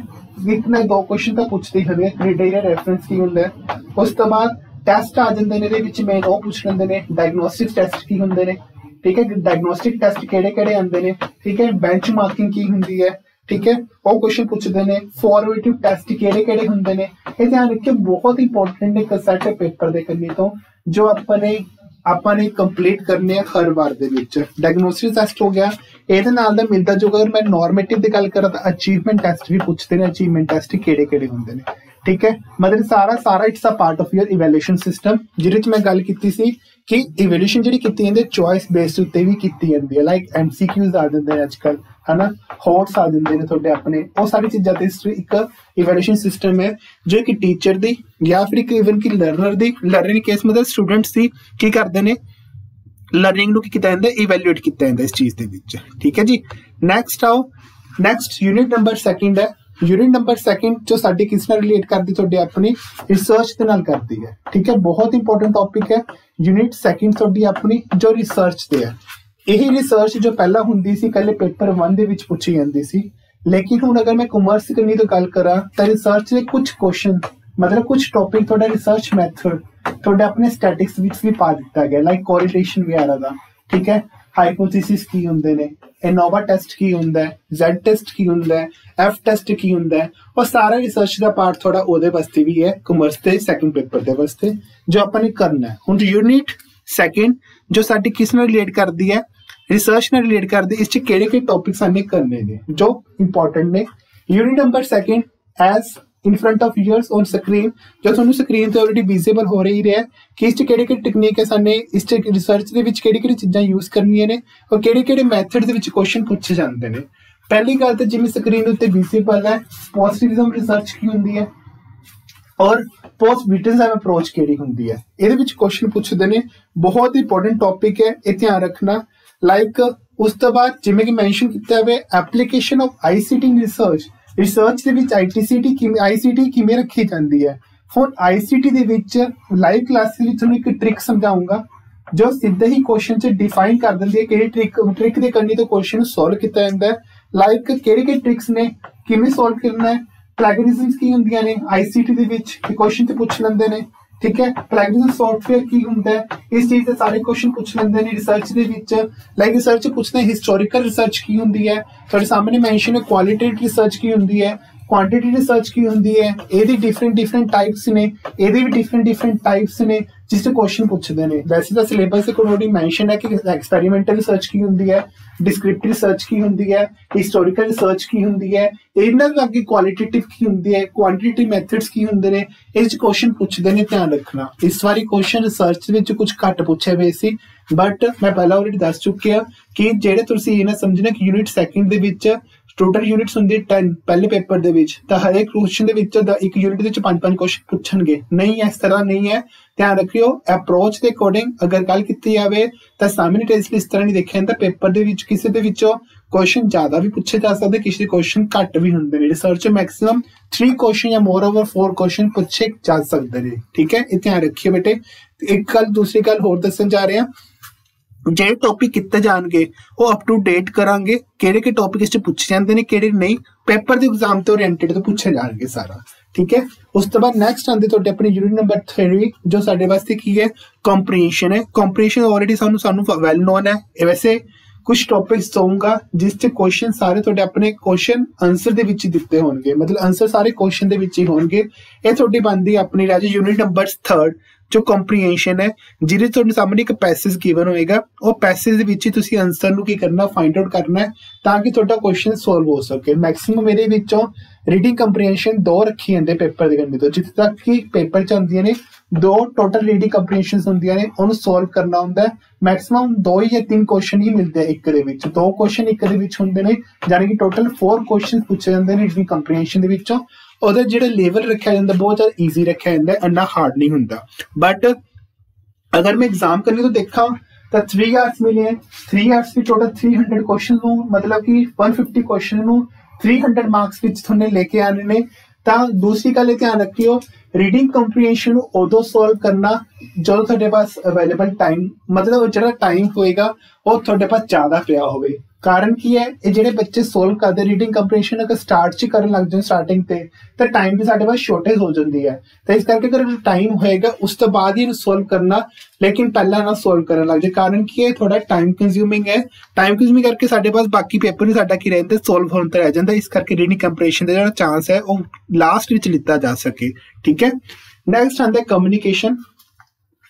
इतने 2 क्वेश्चन तो पूछते ही हवे, क्राइटेरिया रेफरेंस की हुंदा है। उस तो बाद टेस्ट आ जांदे ने, इहदे विच मेन वो पूछ लैंदे ने डायग्नोस्टिक टेस्ट की हुंदे ने, ठीक है। डायग्नोस्टिक टेस्ट किहड़े आंदे ने, ठीक है। बेंचमार्किंग की हुंदी है, ठीक है, वो क्वेश्चन पूछते हैं। फॉर्मेटिव टेस्ट किहड़े हुंदे ने, ये ध्यान रखिए, बहुत इंपॉर्टेंट एक सेट है पेपर दे करने तो, जो आपने कंप्लीट करने हर बार दे विच। डायग्नोस्टिक टेस्ट हो गया, ਇਹਦੇ ਨਾਲ ਦਾ ਮਿਲਦਾ ਜੋ ਅਗਰ मैं नॉर्मेटिव ਦੀ ਗੱਲ ਕਰਾਂ ਤਾਂ ਅਚੀਵਮੈਂਟ ਟੈਸਟ ਵੀ ਪੁੱਛਦੇ ਨੇ, ਅਚੀਵਮੈਂਟ ਟੈਸਟ ਕਿਹੜੇ ਹੁੰਦੇ ਨੇ, ठीक है। मतलब सारा it's a part of your evaluation system, ਜਿਹਦੇ ਚ ਮੈਂ ਗੱਲ ਕੀਤੀ ਸੀ कि इवैल्यूएशन ਜਿਹੜੀ ਕੀਤੀ ਜਾਂਦੀ ਹੈ ਚੋਇਸ ਬੇਸਡ ਉੱਤੇ ਵੀ ਕੀਤੀ ਜਾਂਦੀ ਹੈ, ਲਾਈਕ MCQs ਆ ਜਾਂਦੇ ਨੇ ਅੱਜ ਕੱਲ, ਹਨਾ, ਹੌਟਸ ਆ ਜਾਂਦੇ ਨੇ ਤੁਹਾਡੇ ਆਪਣੇ, ਉਹ ਸਾਰੀ ਚੀਜ਼ਾਂ ਤੇ ਇੱਕ ਇਵੈਲੂਏਸ਼ਨ ਸਿਸਟਮ ਹੈ ਜੋ ਕਿ ਟੀਚਰ ਦੀ ਜਾਂ ਫਿਰ ਇੱਕ ਇਵਨ ਕਿ ਲਰਨਰ ਦੀ, ਲਰਨਿੰਗ ਕੇਸ ਮਤਲਬ ਸਟੂਡੈਂਟਸ ਦੀ ਕੀ ਕਰਦੇ ਨੇ, ਲਰਨਿੰਗ ਨੂੰ ਕੀ ਕੀਤਾ ਜਾਂਦਾ, ਇਵੈਲੂਏਟ ਕੀਤਾ ਜਾਂਦਾ ਇਸ ਚੀਜ਼ ਦੇ ਵਿੱਚ। ਠੀਕ ਹੈ ਜੀ। ਨੈਕਸਟ ਆਓ, ਨੈਕਸਟ यूनिट नंबर 2 है। यूनिट नंबर 2 जो साडी किस नाल रिलेट करती तुहाडे अपनी रिसर्च दे नाल करती है। ठीक है, बहुत इंपॉर्टेंट टॉपिक है। यूनिट 2 तुहाडी अपनी जो रिसर्च ते है, यही रिसर्च जो पहला हुंदी सी पहले पेपर 1 दे विच पूछी जांदी सी, लेकिन हुण अगर मैं कॉमर्स करनी तो गल करा तां रिसर्च दे कुछ क्वेश्चन मतलब कुछ टॉपिक तुहाडा रिसर्च मैथड तुहाडे अपने स्टैटिक्स विच भी पा दिता गया, लाइक कोरिलेशन वगैरह दा। ठीक है, हाइपोथेसिस की हुंदे ने, एनोवा टेस्ट की हुंदा है, जेड टेस्ट की हुंदा है, एफ टेस्ट की हुंदा है, और सारा रिसर्च का पार्ट थोड़ा ओदे वास्ते भी है, कॉमर्स के सेकंड पेपर दे वास्ते जो अपन ने करना है। हुण यूनिट 2 जो साडी किस नाल रिलेट करदी है, रिसर्च नाल रिलेट करदी, इस च केड़े-केड़े टॉपिक साने करने ने जो इंपॉर्टेंट ने। Unit number 2 as in front of yours on screen, जो तुहानू स्क्रीन ते ऑलरेडी विजिबल हो रही है कि इस केड़े टेक्निक है साने इस रिसर्च दे विच केड़ी चीज़ां यूज करनियां ने और केड़े मैथड दे विच क्वेश्चन पूछे जांदे ने। पहली गल तो जिवें स्क्रीन उत्ते विजिबल है पॉजिटिविज्म रिसर्च की हुंदी है और पोस्टविटिज्म अप्रोच केड़ी हुंदी है, इहदे विच क्वेश्चन पूछदे ने। बहुत इंपॉर्टेंट टॉपिक है, ये ध्यान रखना। लाइक उस तो बाद जिवें कि मैंशन किया हुआ application of ICT in research, research they which ICT किवें रखी जाती है। हुण ICT they which live class which तुहानूं एक ट्रिक समझाऊंगा जो सीधे ही क्वेश्चन च डिफाइन कर दिंदी है कि ट्रिक दे करनी तो क्वेश्चन सॉल्व किया जाता है। लाइक केड़े ट्रिक्स ने, किवें सॉल्व करना है, प्लैगरिज्म्स की हुंदियां ने ICT दे विच क्वेश्चन ते पूछ लैंदे ने। ठीक है, प्लैगरिज्म सॉफ्टवेयर की हुंदा है, इस चीज से सारे क्वेश्चन पूछ लैंदे ने रिसर्च दे विच। लाइक रिसर्च पूछते हैं हिस्टोरिकल रिसर्च की हुंदी है, तुहाडे सामने मेंशन है क्वालिटेटिव रिसर्च की हुंदी है, क्वांटिटी रिसर्च की हुंदी है, एदी डिफरेंट टाइप्स ने, एदी भी डिफरेंट टाइप्स ने जिस क्वेश्चन पूछते हैं। वैसे तो सिलेबस से ऑलरेडी मेंशन है कि एक्सपेरिमेंटल रिसर्च की हुंदी है, डिस्क्रिप्टिव रिसर्च की हुंदी है, हिस्टोरिकल रिसर्च की हुंदी है, इन्हां दे अगे क्वालिटेटिव की हुंदी है, क्वांटिटेटिव मेथड्स की हुंदे ने, इस क्वेश्चन पूछते हैं। ध्यान रखना इस बारी क्वेश्चन रिसर्च विच कुछ घट पूछे हुए सी, बट मैं पहला ऑलरेडी दस चुकिया कि जेडे तुसीं इह ना समझना कि यूनिट 2 दे विच टोटल यूनिट्स होंगे 10 पहले पेपर दे विच, तो हर एक क्वेश्चन दे विच एक यूनिट दे विच 5-5 क्वेश्चन पूछणगे नहीं, इस तरह नहीं है। ध्यान रखियो अप्रोच के अकॉर्डिंग अगर गल की जाए तो साइमल्टेनियसली इस तरह नहीं देखा जाता, पेपर दे विच किसी दे विचों क्वेश्चन ज्यादा भी पूछे जा सकते, किसी क्वेश्चन घट भी होंगे ने। रिसर्च मैक्सिमम 3 क्वेश्चन या मोर ओवर 4 क्वेश्चन पूछे जा सकते हैं। ठीक है, ध्यान रखियो बेटे। एक गल दूसरी गल होर दसन जा रहे हैं, ਜਿਹੜੇ टॉपिक किते जाएंगे वो अप टू डेट करांगे, केड़े टॉपिक इस पूछे जाते हैं केड़े नहीं, पेपर के एग्जाम तो ओरिएंटेड तो पूछे जाएंगे सारा। ठीक है, उस तो बाद नैक्सट आते तुहाडे अपने यूनिट नंबर 3 जो साडे वास्ते की है कॉम्प्रीहेंशन है। कॉम्प्रीहेंशन ऑलरेडी सानू वैल नोन है। वैसे कुछ टॉपिक्स दूंगा जिस च क्वेश्चन सारे तुहाडे अपने क्वेश्चन आंसर दे विच दिते होणगे, मतलब आंसर सारे क्वेश्चन दे विच ही होणगे। ये तुहाडी बनदी अपनी राजे यूनिट नंबर 3 जो कॉम्प्रीहेंशन है, जिहदे तुहाडे सामने एक पैसेज गिवन होएगा, वो पैसेज दे विच ही तुसीं आंसर नूं की करना फाइंड आउट करना है ताकि तुहाडा क्वेश्चन सॉल्व हो सके। मैक्सिमम मेरे विचों रीडिंग कॉम्प्रीहेंशन 2 रखी जांदे पेपर दे गणित तो, जिथे तक कि पेपर च आंदियां ने 2 टोटल रीडिंग कॉम्प्रीहेंशनस हुंदियां ने, उहनूं सॉल्व करना हुंदा है। मैक्सिमम 2 या 3 क्वेश्चन ही मिलते हैं एक दे विच, 2 क्वेश्चन एक दे विच हुंदे ने, यानी कि टोटल 4 क्वेश्चन पूछे जांदे ने रीडिंग कॉम्प्रीहेंशन दे विचों। ਉਹਦਾ ਜਿਹੜਾ लेवल रखा जाता बहुत ज़्यादा ईजी रखा जाता है, इन्ना हार्ड नहीं होंगे। बट अगर मैं एग्जाम करने तो देखा तो 3 आवर्स मिले हैं, 3 आवर्स में टोटल 300 क्वेश्चन मतलब कि 150 क्वेश्चन 300 मार्क्स विच थोड़े लेके आने ने। तो दूसरी गल ध्यान रखियो रीडिंग कॉम्प्रीहेंशन उदों सॉल्व करना जो थोड़े पास अवेलेबल टाइम, मतलब जो टाइम होएगा वो थोड़े पास ज़्यादा पिया होवे। कारण की है ये जेडे बच्चे सोल्व करते रीडिंग कॉम्प्रीहेंशन अगर स्टार्ट च करन लग जाए स्टार्टिंग ते तो टाइम की साडे पास शॉर्टेज हो जाती है। तो इस करके अगर टाइम होएगा उस तो बाद ही सोल्व करना, लेकिन पहला ना सोल्व करने लग जाए। कारण की है थोड़ा टाइम कंज्यूमिंग है, टाइम कंज्यूमिंग करके साडे पास बाकी पेपर भी साडा की रहते सोल्व होने रह जाता। इस करके रीडिंग कॉम्प्रीहेंशन का जो चांस है वो लास्ट विच लिता जा सके। ठीक है, नैक्सट आता है कम्युनिकेशन।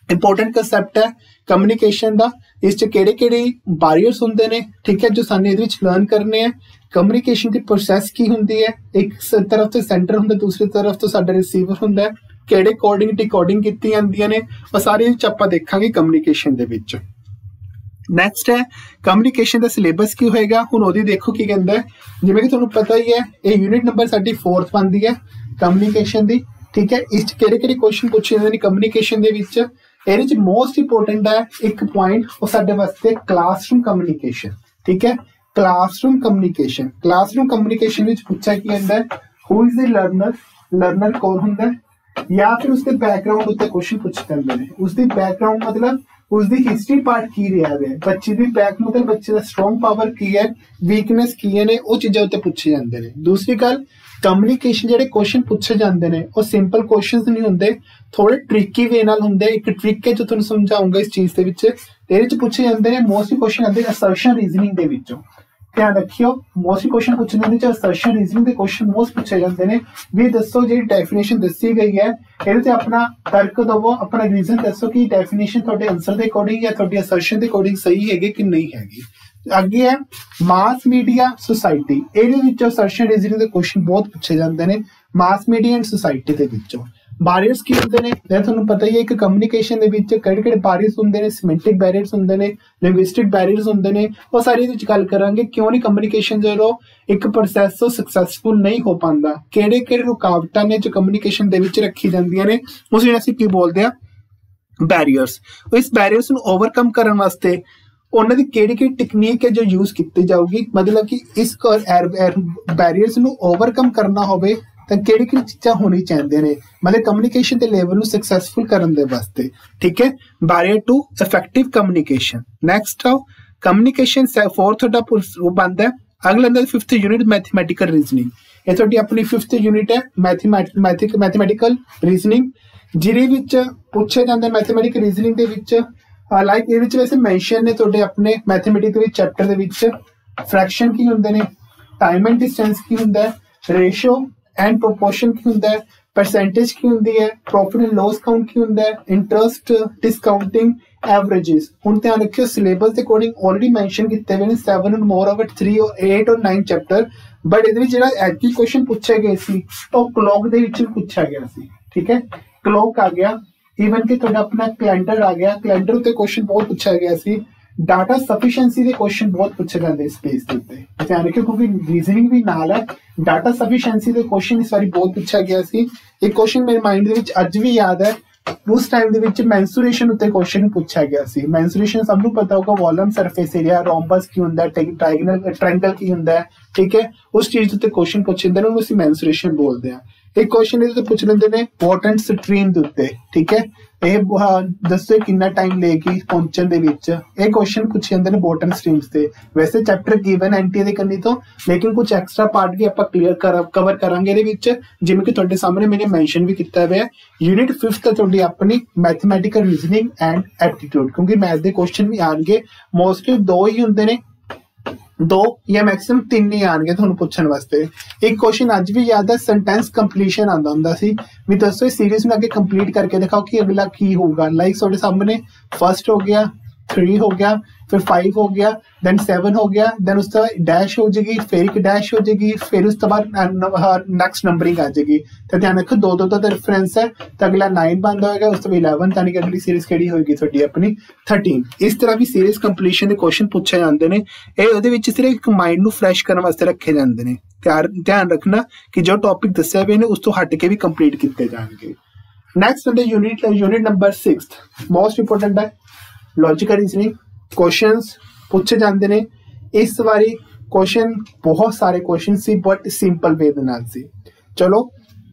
इंपोर्टेंट कंसैप्ट है कम्युनिकेशन का, इस केड़े बारियर्स होंदे ने। ठीक है, जो सानू इहदे विच लर्न करने हैं। कम्युनिकेशन की प्रोसैस की हुंदी है, एक तरफ तो सेंटर हुंदा, दूसरी तरफ तो साडा रिसीवर हुंदा है। ਕਿਹੜੇ ਅਕੋਰਡਿੰਗ ਡਿਕੋਡਿੰਗ ਕੀਤੀ ਜਾਂਦੀਆਂ ਨੇ, ਉਹ ਸਾਰੀ ਵਿੱਚ ਆਪਾਂ ਦੇਖਾਂਗੇ ਕਮਿਊਨੀਕੇਸ਼ਨ ਦੇ ਵਿੱਚ। ਨੈਕਸਟ ਹੈ ਕਮਿਊਨੀਕੇਸ਼ਨ ਦਾ ਸਿਲੇਬਸ ਕੀ ਹੋਏਗਾ। ਹੁਣ ਉਹਦੀ ਦੇਖੋ ਕੀ ਕਹਿੰਦਾ ਹੈ, ਜਿਵੇਂ ਕਿ ਤੁਹਾਨੂੰ ਪਤਾ ਹੀ ਹੈ ਇਹ ਯੂਨਿਟ ਨੰਬਰ ਸਾਡੀ 4th ਬਣਦੀ ਹੈ ਕਮਿਊਨੀਕੇਸ਼ਨ ਦੀ, ਠੀਕ ਹੈ। ਇਸ 'ਚ ਕਿਹੜੇ ਕੁਐਸਚਨ ਪੁੱਛੇ ਜਾਂਦੇ ਨੇ ਕਮਿਊਨੀਕੇਸ਼ਨ ਦੇ ਵਿੱਚ। ਇਹਦੇ 'ਚ ਮੋਸਟ ਇੰਪੋਰਟੈਂਟ ਹੈ ਇੱਕ ਪੁਆਇੰਟ, ਉਹ ਸਾਡੇ ਵਾਸਤੇ ਕਲਾਸਰੂਮ ਕਮਿਊਨੀਕੇਸ਼ਨ, ਠੀਕ ਹੈ। ਕਲਾਸਰੂਮ ਕਮਿਊਨੀਕੇਸ਼ਨ ਵਿੱਚ ਪੁੱਛਿਆ ਕੀ ਜਾਂਦਾ ਹੈ, ਹੂ ਇਜ਼ ਦ ਲਰਨਰ ਕੌਣ ਹੁੰਦਾ ਹੈ, ਜਾਂ ਫਿਰ ਉਸਦੇ ਬੈਕਗਰਾਉਂਡ ਉੱਤੇ ਕੁਐਸਚਨ ਪੁੱਛੇ ਜਾਂਦੇ ਨੇ। ਉਸਦੀ ਬੈਕਗਰਾਉਂਡ ਮਤਲਬ ਉਸਦੀ ਹਿਸਟਰੀ ਪਾਰਟ ਕੀ ਰਿਹਾ ਹੈ, ਬੱਚੇ ਦੀ ਮਤਲਬ ਬੱਚੇ ਦਾ ਸਟਰੋਂਗ ਪਾਵਰ ਕੀ ਹੈ, ਵੀਕਨੈਸ ਕੀ ਨੇ, ਉਹ ਚੀਜ਼ਾਂ ਉੱਤੇ ਪੁੱਛੇ ਜਾਂਦੇ ਨੇ। ਦੂਸਰੀ ਗੱਲ ਕਮਿਊਨੀਕੇਸ਼ਨ ਜਿਹੜੇ ਕੁਐਸਚਨ ਪੁੱਛੇ ਜਾਂਦੇ ਨੇ ਉਹ ਸਿੰਪਲ ਕੁਐਸਚਨਸ ਨਹੀਂ ਹੁੰਦੇ, ਥੋੜੇ ਟ੍ਰਿਕੀ ਵੇ ਨਾਲ ਹੁੰਦੇ। ਇੱਕ ਟ੍ਰਿਕ ਹੈ ਜੋ ਤੁਹਾਨੂੰ ਸਮਝਾਉਂਗਾ ਇਸ ਚੀਜ਼ ਦੇ ਵਿੱਚ। ਇਹਦੇ ਵਿੱਚ ਪੁੱਛੇ ਜਾਂਦੇ ਨੇ ਮੋਸਟਲੀ ਕੁਐਸਚਨ ਆਉਂਦੇ ਅਸਰਸ਼ਨ ਰੀਜ਼ਨਿੰਗ ਦੇ ਵਿੱਚੋਂ, ਧਿਆਨ ਰੱਖਿਓ। ਮੋਸਟਲੀ ਕੁਐਸਚਨ ਪੁੱਛੇ ਜਾਂਦੇ ਚ ਅਸਰਸ਼ਨ ਰੀਜ਼ਨਿੰਗ ਦੇ ਕੁਐਸਚਨ ਮੋਸਟ ਪੁੱਛੇ ਜਾਂਦੇ ਨੇ। ਵੀ ਦੱਸੋ ਜਿਹੜੀ ਡੈਫੀਨੇਸ਼ਨ ਦੱਸੀ ਗਈ ਹੈ ਇਹਦੇ ਤੇ ਆਪਣਾ ਤਰਕ ਦਵੋ, ਆਪਣਾ ਰੀਜ਼ਨ ਦੱਸੋ ਕਿ ਡੈਫੀਨੇਸ਼ਨ ਤੁਹਾਡੇ ਆਨਸਰ ਦੇ ਅਕੋਰਡਿੰਗ ਜਾਂ ਤੁਹਾਡੀ ਅਸਰਸ਼ਨ ਦੇ ਅਕੋਰਡਿੰਗ ਸਹੀ ਹੈਗੀ ਕਿ ਨਹੀਂ ਹੈਗੀ। ਅੱਗੇ ਹੈ ਮਾਸ ਮੀਡੀਆ ਸੁਸਾਇਟੀ, ਇਹਦੇ ਵਿੱਚੋਂ ਅਸਰਸ਼ਨ ਰੀਜ਼ਨਿੰਗ ਦੇ ਕੁਐਸਚਨ ਬਹੁਤ ਪੁੱਛੇ ਜਾਂਦੇ ਨੇ ਮਾਸ ਮੀਡੀਆ ਐਂਡ ਸੁਸਾਇਟੀ ਦੇ ਵਿੱਚੋਂ। ਬਾਰੀਅਰਸ ਕੀ ਹੁੰਦੇ ਨੇ ਤੁਹਾਨੂੰ ਪਤਾ ਹੀ ਹੈ, ਇੱਕ ਕਮਿਊਨੀਕੇਸ਼ਨ ਦੇ ਵਿੱਚ ਕਿਹੜੇ ਬਾਰੀਅਰਸ ਹੁੰਦੇ ਨੇ, ਸਿਮੈਂਟਿਕ ਬੈਰੀਅਰਸ ਹੁੰਦੇ ਨੇ, ਲਿੰਗੁਇਸਟਿਕ ਬੈਰੀਅਰਸ ਹੁੰਦੇ ਨੇ, ਉਹ ਸਾਰੀ ਇਹਦੇ ਵਿੱਚ ਗੱਲ ਕਰਾਂਗੇ। ਕਿਉਂ ਨਹੀਂ ਕਮਿਊਨੀਕੇਸ਼ਨ ਜਦੋਂ ਇੱਕ ਪ੍ਰੋਸੈਸ ਸਕਸੈਸਫੁਲ ਨਹੀਂ ਹੋ ਪਾਉਂਦਾ, ਕਿਹੜੇ ਰੁਕਾਵਟਾਂ ਨੇ ਜੋ ਕਮਿਊਨੀਕੇਸ਼ਨ ਦੇ ਵਿੱਚ ਰੱਖੀ ਜਾਂਦੀਆਂ ਨੇ, ਉਸ ਨੂੰ ਅਸੀਂ ਕੀ ਬੋਲਦੇ ਆ ਬੈਰੀਅਰਸ। ਇਸ ਬੈਰੀਅਰਸ ਨੂੰ ਓਵਰਕਮ ਕਰਨ ਵਾਸਤੇ ਉਹਨਾਂ ਦੀ ਕਿਹੜੀ ਟੈਕਨੀਕ ਹੈ ਜੋ ਯੂਜ਼ ਕੀਤੀ ਜਾਊਗੀ, ਮਤਲਬ ਕਿ ਇਸ ਬੈਰੀਅਰਸ ਨੂੰ ਓਵਰਕਮ ਕਰਨਾ ਹੋਵੇ ਤਾਂ ਕਿਹੜੀ ਚੀਜ਼ਾਂ ਹੋਣੀ ਚਾਹੀਦੀਆਂ ਨੇ, ਮਤਲਬ ਕਮਿਊਨੀਕੇਸ਼ਨ ਦੇ ਲੈਵਲ ਨੂੰ ਸਕਸੈਸਫੁਲ ਕਰਨ ਦੇ ਵਾਸਤੇ, ਠੀਕ ਹੈ। Barrier to effective communication. Next ਆਓ ਕਮਿਊਨੀਕੇਸ਼ਨ 4th ਦਾ ਉਹ ਬਣਦਾ। ਅਗਲਾ ਹੁੰਦਾ 5th ਯੂਨਿਟ ਮੈਥਮੈਟੀਕਲ ਰੀਜ਼ਨਿੰਗ। ਇਹ ਤੁਹਾਡੀ ਆਪਣੀ 5th ਯੂਨਿਟ ਹੈ ਮੈਥਮੈਟੀਕਲ ਰੀਜ਼ਨਿੰਗ, ਜਿਹਦੇ ਵਿੱਚ ਪੁੱਛੇ ਜਾਂਦੇ ਮੈਥਮੈਟਿਕਲ ਰੀਜ਼ਨਿੰਗ ਦੇ ਵਿੱਚ ਲਾਈਕ ਇਹਦੇ ਵਿੱਚ ਵੈਸੇ ਮੈਂਸ਼ਨ ਨੇ ਤੁਹਾਡੇ ਆਪਣੇ ਮੈਥਮੈਟਿਕਸ ਦੇ ਵਿੱਚ ਚੈਪਟਰ ਦੇ ਵਿੱਚ ਫ੍ਰੈਕਸ਼ਨ ਕੀ ਹੁੰਦੇ ਨੇ, ਟਾਈਮ ਐਂਡ ਡਿਸਟੈਂਸ ਕੀ ਹੁੰਦਾ ਹੈ, ਰੇਸ਼ੋ ਐਂਡ ਪ੍ਰੋਪੋਰਸ਼ਨ ਕੀ ਹੁੰਦਾ ਹੈ, परसेंटेज की होंदी है, प्रॉफिट एंड लॉस काउंट की होंदा है, इंटरेस्ट डिस्काउंटिंग एवरेजेस। हुण ध्यान रखियो सिलेबस के अकॉर्डिंग ऑलरेडी मेंशन किए हुए ने 7 और मोर ऑफ इट 3 और 8 और 9 चैप्टर, बट इहदे विच जिहड़ा एजी क्वेश्चन पूछे गए सी तो क्लॉक दे विच पूछा गया सी। ठीक है, क्लॉक आ गया, इवन कि तुहाडा अपना कैलेंडर आ गया, कैलेंडर उत्ते क्वेश्चन बहुत पूछा गया सी। डाटा सफिशिएंसी के क्वेश्चन बहुत पूछे जाते इस पेज के उत्ते, ध्यान रखियो क्योंकि रीजनिंग भी नाल है। डाटा सफिशिएंसी के क्वेश्चन इस बारी बहुत पूछा गया सी। एक क्वेश्चन मेरे माइंड दे विच अज भी याद है, उस टाइम दे विच मेंसुरेशन उत्ते क्वेश्चन पूछा गया सी। मेंसुरेशन सबनू पता होगा, वॉल्यूम सरफेस एरिया, रोम्बस की हुंदा है, ट्रायंगल की हुंदा है। ठीक है, उस चीज उत्ते क्वेश्चन पूछे जांदे ने, उसी मेंसुरेशन बोलदे आ। एक क्वेश्चन इहदे पूछ लेंदे ने वॉट एंड स्ट्रीम दे उत्ते। ठीक है, दसो कितना टाइम लेगी पहुंचने दे विच, ये क्वेश्चन पूछे जाते हैं वॉट एंड स्ट्रीम्स से। वैसे चैप्टर गिवन एनटीए दे करनी तो, लेकिन कुछ एक्स्ट्रा पार्ट भी आप क्लियर कवर करांगे इहदे विच, जिवें कि तुहाडे सामने मैंने मेंशन भी किया हुआ है। यूनिट 5th तुहाडी अपनी मैथमैटिकल रीजनिंग एंड एप्टीट्यूड, क्योंकि मैथ के क्वेश्चन भी आएंगे, मोस्टली 2 ही होंदे ने, 2 या मैक्सिमम 3 ही आएंगे तुहानू पूछण वास्ते। एक क्वेश्चन अज भी याद है, सेंटेंस कंप्लीशन आंदा हुंदा सी भी दसो इस सीरीज में आगे कंप्लीट करके दिखाओ कि अगला की होगा। लाइक तुहाडे सामने फर्स्ट हो गया, 3 हो गया, फिर 5 हो गया, देन 7 हो गया, देन उसके बाद डैश हो जाएगी, फिर एक डैश हो जाएगी, फिर उसके बाद नेक्स्ट नंबरिंग आ जाएगी। तो ध्यान रखो 2-2 का रेफरेंस है, तो अगला 9 बंद होएगा, उस तो 11 यानी कि अगली सीरीज केड़ी होगी थोड़ी अपनी 13। इस तरह भी सीरीज कंप्लीशन के क्वेश्चन पूछे जाते हैं। ये ਉਹਦੇ ਵਿੱਚ सिर्फ एक माइंड ਨੂੰ फ्रैश करने वास्ते रखे जाते हैं। ध्यान रखना कि जो टॉपिक दस्या हुए ने उस तो हट के भी कंप्लीट किए जाएंगे। नेक्स्ट होंगे यूनिट नंबर 6, मोस्ट इंपोर्टेंट है लॉजिकल रीजनिंग। क्वेश्चंस पूछे जाते हैं, इस बारी क्वेश्चन बहुत सारे क्वेश्चन सी बट सिंपल वे दे नाल सी। चलो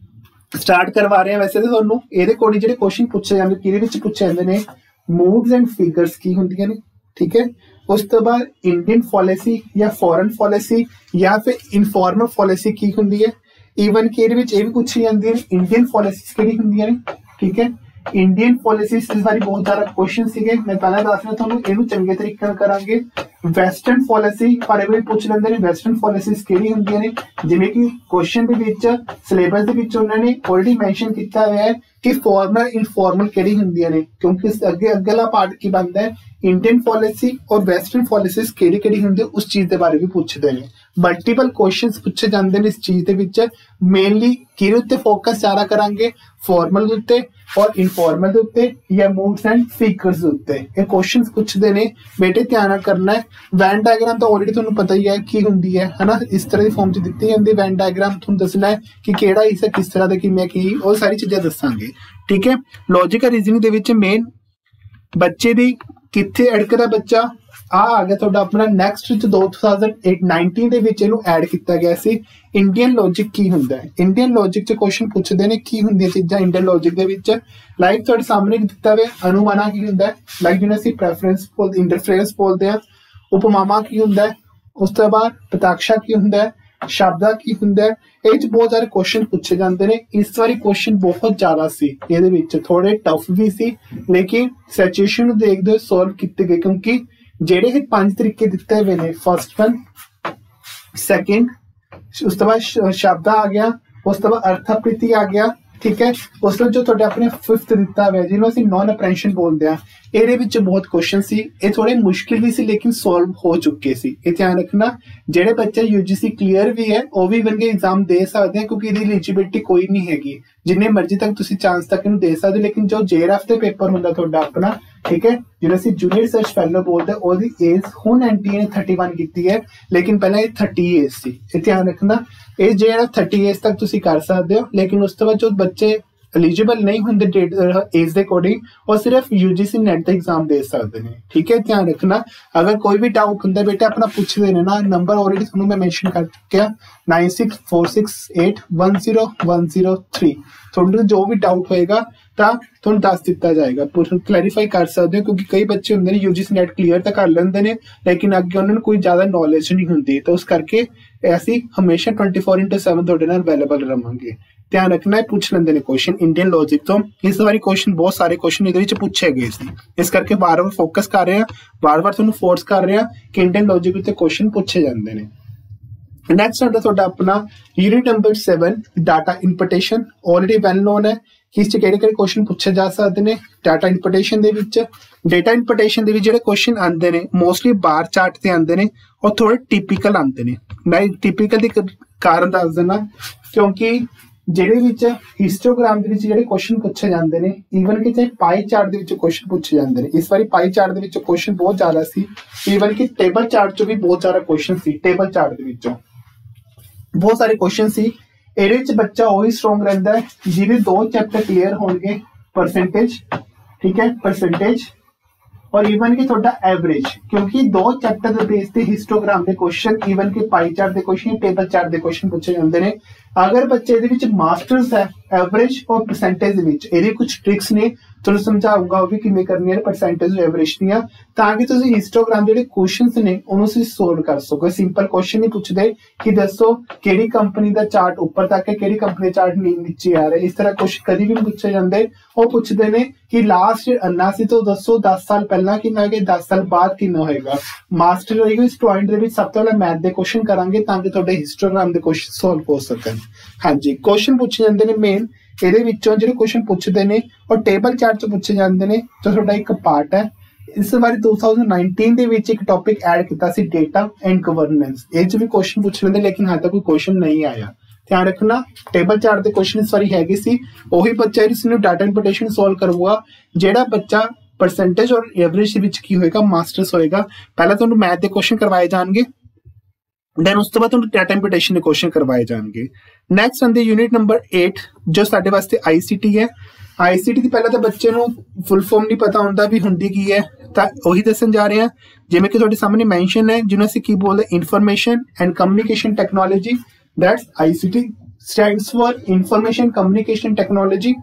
स्टार्ट करवा रहे हैं। वैसे तो तुहानू इहदे कोल जिहड़े क्वेश्चन पूछे जाते किहदे विच पूछे जाते ने, मूव्स एंड फिगर्स की हुंदियां ने। ठीक है, उस तो बाद इंडियन पॉलिसी या फॉरेन पॉलिसी या फिर इनफॉर्मल पॉलिसी की हुंदी है। ईवन कि इहदे विच इह भी पूछी जांदी है इंडियन पॉलिसीज किहड़ी हुंदियां ने। ठीक है, इंडियन पॉलिसीज इस बारी बहुत ज्यादा क्वेश्चन सीगे, मैं पहले दस रहा तुहानू इहनू चंगे तरीके नाल करांगे। वेस्टर्न पॉलिसी पर भी पूछ लेंदे ने, वेस्टर्न पॉलिसीज किहड़ी हुंदियां ने, जिवें कि क्वेश्चन दे विच सिलेबस दे विच उन्हां ने ऑलरेडी मेंशन किया हुआ है कि फॉर्मल इनफॉर्मल किहड़ी हुंदियां ने, क्योंकि अगला पार्ट की बनता है इंडियन पॉलिसी और वेस्टर्न पॉलिसीज किहड़ी-किहड़ी हुंदी उस चीज के बारे भी पूछते हैं। ਮਲਟੀਪਲ ਕੁਐਸਚਨਸ ਪੁੱਛੇ ਜਾਂਦੇ ਨੇ ਇਸ ਚੀਜ਼ ਦੇ ਵਿੱਚ। ਮੇਨਲੀ ਕਿਹਦੇ ਉੱਤੇ ਫੋਕਸ ਜ਼ਿਆਦਾ ਕਰਾਂਗੇ, ਫਾਰਮਲ ਦੇ ਉੱਤੇ ਔਰ ਇਨਫॉर्मल ਦੇ ਉੱਤੇ ਜਾਂ ਮੂਵਸ ਐਂਡ ਫਿਗਰਸ ਦੇ ਉੱਤੇ ਇਹ ਕੁਐਸਚਨਸ ਪੁੱਛਦੇ ਨੇ। ਬੇਟੇ ਧਿਆਨ ਨਾਲ ਕਰਨਾ ਹੈ। ਵੈਨ ਡਾਇਗਰਾਮ ਤਾਂ ਆਲਰੇਡੀ ਤੁਹਾਨੂੰ ਪਤਾ ਹੀ ਹੈ ਕੀ ਹੁੰਦੀ ਹੈ ਹਨਾ, ਇਸ ਤਰ੍ਹਾਂ ਦੀ ਫਾਰਮ 'ਚ ਦਿੱਤੀ ਜਾਂਦੀ ਵੈਨ ਡਾਇਗਰਾਮ। ਤੁਹਾਨੂੰ ਦੱਸਣਾ ਹੈ ਕਿ ਕਿਹੜਾ ਹਿੱਸਾ ਕਿਸ ਤਰ੍ਹਾਂ ਦਾ ਕਿਵੇਂ ਕੀ, ਉਹ ਸਾਰੀ ਚੀਜ਼ਾਂ ਦੱਸਾਂਗੇ, ਠੀਕ ਹੈ। ਲੌਜੀਕਲ ਰੀਜ਼ਨਿੰਗ ਦੇ ਵਿੱਚ ਮੇਨ ਬੱਚੇ ਦੀ ਕਿੱਥੇ ਅੜਕਦਾ ਬੱਚਾ ਆ ਗਿਆ ਤੁਹਾਡਾ ਆਪਣਾ ਨੈਕਸਟ ਵਿੱਚ 2019 ਦੇ ਵਿੱਚ ਇਹਨੂੰ ਐਡ ਕੀਤਾ ਗਿਆ ਸੀ। ਇੰਡੀਅਨ ਲੌਜਿਕ ਕੀ ਹੁੰਦਾ ਹੈ, ਇੰਡੀਅਨ ਲੌਜਿਕ 'ਚ ਕੁਐਸਚਨ ਪੁੱਛਦੇ ਨੇ ਕੀ ਹੁੰਦੀਆਂ ਚੀਜ਼ਾਂ ਇੰਡੀਅਨ ਲੌਜਿਕ ਦੇ ਵਿੱਚ। ਲਾਈਕ ਤੁਹਾਡੇ ਸਾਹਮਣੇ ਦਿੱਤਾ ਹੋਇਆ ਅਨੁਮਾਨਾ ਕੀ ਹੁੰਦਾ ਹੈ, ਲਾਈਕ ਜਿਹਨੂੰ ਅਸੀਂ ਪ੍ਰੈਫਰੈਂਸ ਇੰਟਰਫੇਰੈਂਸ ਬੋਲਦੇ ਹਾਂ। ਉਪਮਾਵਾਂ ਕੀ ਹੁੰਦਾ ਹੈ, ਉਸ ਤੋਂ ਬਾਅਦ ਪ੍ਰਤਾਕਸ਼ਾ ਕੀ ਹੁੰਦਾ ਹੈ, ਸ਼ਬਦਾ ਕੀ ਹੁੰਦਾ ਹੈ। ਇਹ 'ਚ ਬਹੁਤ ਸਾਰੇ ਕੁਐਸਚਨ ਪੁੱਛੇ ਜਾਂਦੇ ਨੇ। ਇਸ ਵਾਰੀ ਕੁਐਸਚਨ ਬਹੁਤ ਜ਼ਿਆਦਾ ਸੀ, ਇਹਦੇ ਵਿੱਚ ਥੋੜੇ ਟਫ ਵੀ ਸੀ, ਲੇਕਿਨ ਸਿਚੁਏਸ਼ਨ ਨੂੰ ਦੇਖਦੇ ਹੋਏ ਸੋਲਵ ਕੀਤੇ ਗਏ, ਕਿਉਂਕਿ ਜਿਹੜੇ ਇਹ 5 ਤਰੀਕੇ ਦਿੱਤੇ ਹੋਏ ਨੇ, ਫਸਟ ਵਨ, ਸੈਕਿੰਡ, ਉਸ ਤੋਂ ਬਾਅਦ ਸ਼ਬਦ ਆ ਗਿਆ, ਉਸ ਤੋਂ ਬਾਅਦ ਅਰਥਾਪ੍ਰੀਤੀ ਆ ਗਿਆ, ਠੀਕ ਹੈ। ਉਸ ਤੋਂ ਜੋ ਤੁਹਾਡੇ ਆਪਣੇ 5th ਦਿੱਤਾ ਹੋਇਆ ਜਿਹਨੂੰ ਅਸੀਂ ਨॉन ਅਪ੍ਰੈਂਸ਼ਨ ਬੋਲਦੇ ਆ, ਇਹਦੇ ਵਿੱਚ ਬਹੁਤ ਕੁਐਸਚਨ ਸੀ। ਇਹ ਥੋੜੇ ਮੁਸ਼ਕਿਲ ਵੀ ਸੀ ਲੇਕਿਨ ਸੋਲਵ ਹੋ ਚੁੱਕੇ ਸੀ। ਇਹ ਧਿਆਨ ਰੱਖਣਾ, ਜਿਹੜੇ ਬੱਚੇ UGC ਕਲੀਅਰ ਵੀ ਹੈ ਉਹ ਵੀ ਇਵਨ ਕੇ ਐਗਜ਼ਾਮ ਦੇ ਸਕਦੇ ਆ, ਕਿਉਂਕਿ ਇਹਦੀ ਐਲੀਜੀਬਿਲਿਟੀ ਕੋਈ ਨਹੀਂ ਹੈਗੀ। ਜਿੰਨੇ ਮਰਜ਼ੀ ਤੱਕ ਤੁਸੀਂ ਚਾਂਸ ਤੱਕ ਇਹਨੂੰ ਦੇ ਸਕਦੇ, ਲੇਕਿਨ ਜੋ JRF ਦੇ ਪੇਪਰ ਹੁੰਦਾ ਤੁਹਾਡਾ ਆਪਣਾ, ਠੀਕ ਹੈ, ਜਿਹੜਾ ਅਸੀਂ ਜੂਨੀਅਰ ਰਿਸਰਚ ਫੈਲੋ ਬੋਲਦੇ, ਉਹਦੀ ਏਜ ਹੁਣ NTA ਨੇ 31 ਕੀਤੀ ਹੈ, ਲੇਕਿਨ ਪਹਿਲਾਂ ਇਹ 30 ਏਜ ਸੀ। ਇਹ ਧਿਆਨ ਰੱਖਣਾ, ਇਹ ਜਿਹੜਾ 30 ਏਜ ਤੱਕ ਤੁਸੀਂ ਕਰ ਸਕਦੇ ਹੋ, ਲੇਕਿਨ ਉਸ ਤੋਂ ਬਾਅਦ ਜੋ ਬੱਚੇ एलिजिबल नहीं होंगे एज के अकॉर्डिंग और सिर्फ UGC नेट का एग्जाम दे सकते हैं, ठीक है। ध्यान रखना, अगर कोई भी डाउट होंगे बेटा अपना पूछते ने ना, नंबर ऑलरेडी थोड़ा मैं मेंशन कर चुका 9646810103। थोड़ा जो भी डाउट होएगा तो दस दिता जाएगा, क्लैरिफाई कर सकते हो, क्योंकि कई बच्चे होंगे ने UGC नेट क्लीयर तो कर लेंगे ने, लेकिन अगे उन्होंने कोई ज्यादा नॉलेज नहीं होंगी, तो उस करके ऐसी हमेशा 24/7 थोड़े नाल अवेलेबल रहांगे। ध्यान रखना है, पूछ लेंगे ने क्वेश्चन इंडियन लॉजिक तो। इस बारी क्वेश्चन बहुत सारे क्वेश्चन ये पूछे गए थे, इस करके बार बार फोकस कर रहे हैं, बार बार तुहानू फोर्स कर रहे हैं कि इंडियन लॉजिक उत्ते क्वेश्चन पूछे जाते हैं। नैक्सट आता तुहाडा अपना unit number 7 data interpretation. Already well known है कि इस किहड़े-किहड़े क्वेश्चन पूछे जा सकते हैं। डाटा इंपटेशन दे विच, डेटा इंपटेशन दे विच जिहड़े क्वेश्चन आंदे ने मोस्टली बार चार्ट ते आंदे ने और थोड़े टिपिकल आंदे ने। मैं टिपिकल दी कारण दस देना, क्योंकि ਜਿਹੜੇ ਵਿੱਚ ਹਿਸਟੋਗ੍ਰਾਮ ਦੇ ਵਿੱਚ ਜਿਹੜੇ ਕੁਐਸਚਨ ਪੁੱਛੇ ਜਾਂਦੇ ਨੇ, ਈਵਨ ਕਿ ਚਾਹੇ ਪਾਈ ਚਾਰਟ ਦੇ ਵਿੱਚ ਕੁਐਸਚਨ ਪੁੱਛੇ ਜਾਂਦੇ ਨੇ। ਇਸ ਵਾਰੀ ਪਾਈ ਚਾਰਟ ਦੇ ਵਿੱਚ ਕੁਐਸਚਨ ਬਹੁਤ ਜ਼ਿਆਦਾ ਸੀ, ਈਵਨ ਕਿ ਟੇਬਲ ਚਾਰਟ ਚੋਂ ਵੀ ਬਹੁਤ ਜ਼ਿਆਦਾ ਕੁਐਸਚਨ ਸੀ। ਟੇਬਲ ਚਾਰਟ ਦੇ ਵਿੱਚੋਂ ਬਹੁਤ ਸਾਰੇ ਕੁਐਸਚਨ ਸੀ। ਇਹਦੇ ਵਿੱਚ ਬੱਚਾ ਉਹੀ ਸਟਰੋਂਗ ਰਹਿੰਦਾ ਹੈ ਜਿਹਦੇ 2 ਚੈਪਟਰ ਕਲੀਅਰ ਹੋਣਗੇ, परसेंटेज, ठीक है, परसेंटेज और इवन की थोड़ा एवरेज, क्योंकि 2 चैप्टर के बेस पे हिस्टोग्राम के क्वेश्चन, इवन के पाई चार्ट के क्वेश्चन, टेबल चार्ट के क्वेश्चन पूछे जाते हैं। अगर बच्चे ਇਹਦੇ ਵਿੱਚ ਮਾਸਟਰਸ ਹੈ एवरेज और परसेंटेज ਦੇ ਵਿੱਚ, ਇਹਦੇ ਕੁਝ ਟ੍ਰਿਕਸ ਨੇ ਤੁਹਾਨੂੰ ਸਮਝਾਉਂਗਾ ਉਹ ਵੀ ਕਿਵੇਂ ਕਰਨੀ ਹੈ परसेंटेज और एवरेज ਦੀਆਂ, ਤਾਂ ਕਿ ਤੁਸੀਂ ਹਿਸਟੋਗ੍ਰਾਮ ਜਿਹੜੇ ਕੁਐਸਚਨਸ ਨੇ ਉਹਨੂੰ ਤੁਸੀਂ ਸੋਲਵ ਕਰ ਸਕੋ। ਸਿੰਪਲ ਕੁਐਸਚਨ ਨਹੀਂ ਪੁੱਛਦੇ ਕਿ ਦੱਸੋ ਕਿਹੜੀ ਕੰਪਨੀ ਦਾ ਚਾਰਟ ਉੱਪਰ ਤੱਕ ਹੈ, ਕਿਹੜੀ ਕੰਪਨੀ ਦਾ ਚਾਰਟ ਨੀਚੇ ਆ ਰਿਹਾ। ਇਸ ਤਰ੍ਹਾਂ ਕੁਝ ਕਦੀ ਵੀ ਨਹੀਂ ਪੁੱਛੇ ਜਾਂਦੇ। ਉਹ ਪੁੱਛਦੇ ਨੇ ਕਿ ਲਾਸਟ ਅੰਨਾ ਸੀ ਤੋਂ ਦੱਸੋ 10 ਸਾਲ ਪਹਿਲਾਂ ਕਿੰਨਾ ਹੋਏਗਾ, 10 ਸਾਲ ਬਾਅਦ ਕਿੰਨਾ ਹੋਏਗਾ। ਮਾਸਟਰ ਹੋਏਗਾ ਇਸ ਪੁਆਇੰਟ ਦੇ ਵਿੱਚ ਸਭ ਤੋਂ ਪਹਿਲਾਂ ਮੈਥ ਦੇ ਕੁਐਸਚਨ ਕਰਾਂਗੇ ਤਾਂ ਕਿ ਤੁਹਾਡੇ ਹਿਸਟੋਗ੍ਰਾਮ ਦੇ ਕੁਐਸਚਨ ਸੋਲਵ ਹੋ ਸਕਣ। ਹਾਂਜੀ, ਕੁਐਸਚਨ ਪੁੱਛੇ ਜਾਂਦੇ ਨੇ ਮੇਨ ਇਹਦੇ ਵਿੱਚੋਂ ਜਿਹੜੇ ਕੁਐਸਚਨ ਪੁੱਛਦੇ ਨੇ ਔਰ ਟੇਬਲ ਚਾਰਟ ਚ ਪੁੱਛੇ ਜਾਂਦੇ ਨੇ, ਜੋ ਤੁਹਾਡਾ ਇੱਕ ਪਾਰਟ ਹੈ। ਇਸ ਵਾਰੀ 2019 ਦੇ ਵਿੱਚ ਇੱਕ ਟੌਪਿਕ ਐਡ ਕੀਤਾ ਸੀ ਡੇਟਾ ਐਂਡ ਗਵਰਨੈਂਸ। ਇਹ ਚ ਵੀ ਕੁਐਸਚਨ ਪੁੱਛ ਲੈਂਦੇ, ਲੇਕਿਨ ਹਾਲੇ ਤੱਕ ਕੋਈ ਕੁਐਸਚਨ ਨਹੀਂ ਆਇਆ। ਧਿਆਨ ਰੱਖਣਾ, ਟੇਬਲ ਚਾਰਟ ਦੇ ਕੁਐਸਚਨ ਇਸ ਵਾਰੀ ਹੈਗੇ ਸੀ। ਉਹੀ ਬੱਚਾ ਇਸ ਨੂੰ ਡਾਟਾ ਇੰਪੋਰਟੇਸ਼ਨ ਸੋਲਵ ਕਰੂਗਾ ਜਿਹੜਾ ਬੱਚਾ परसेंटेज और एवरेज ਦੇ ਵਿੱਚ ਕੀ ਹੋਏਗਾ, ਮਾਸਟਰਸ ਹੋਏਗਾ। ਪਹਿਲਾਂ ਤੁਹਾਨੂੰ ਮੈਥ ਦੇ ਕੁਐਸਚਨ ਕਰਵਾਏ ਜਾਣਗੇ, देन उस तो बाद डाटा इंपटेशन के क्वेश्चन करवाए जाएंगे। नैक्सट आंदे यूनिट नंबर 8 जो साडे वास्ते ICT है। ICT की पहले तो बच्चे नूं फुल फॉर्म नहीं पता होंदा भी हुंदी की है, तां ओही दस्सण जा रहे हैं। जिवें कि तुहाडे सामने मैंशन है जिन्हों असीं की बोलदे information and communication technology, that's ICT stands for information communication technology.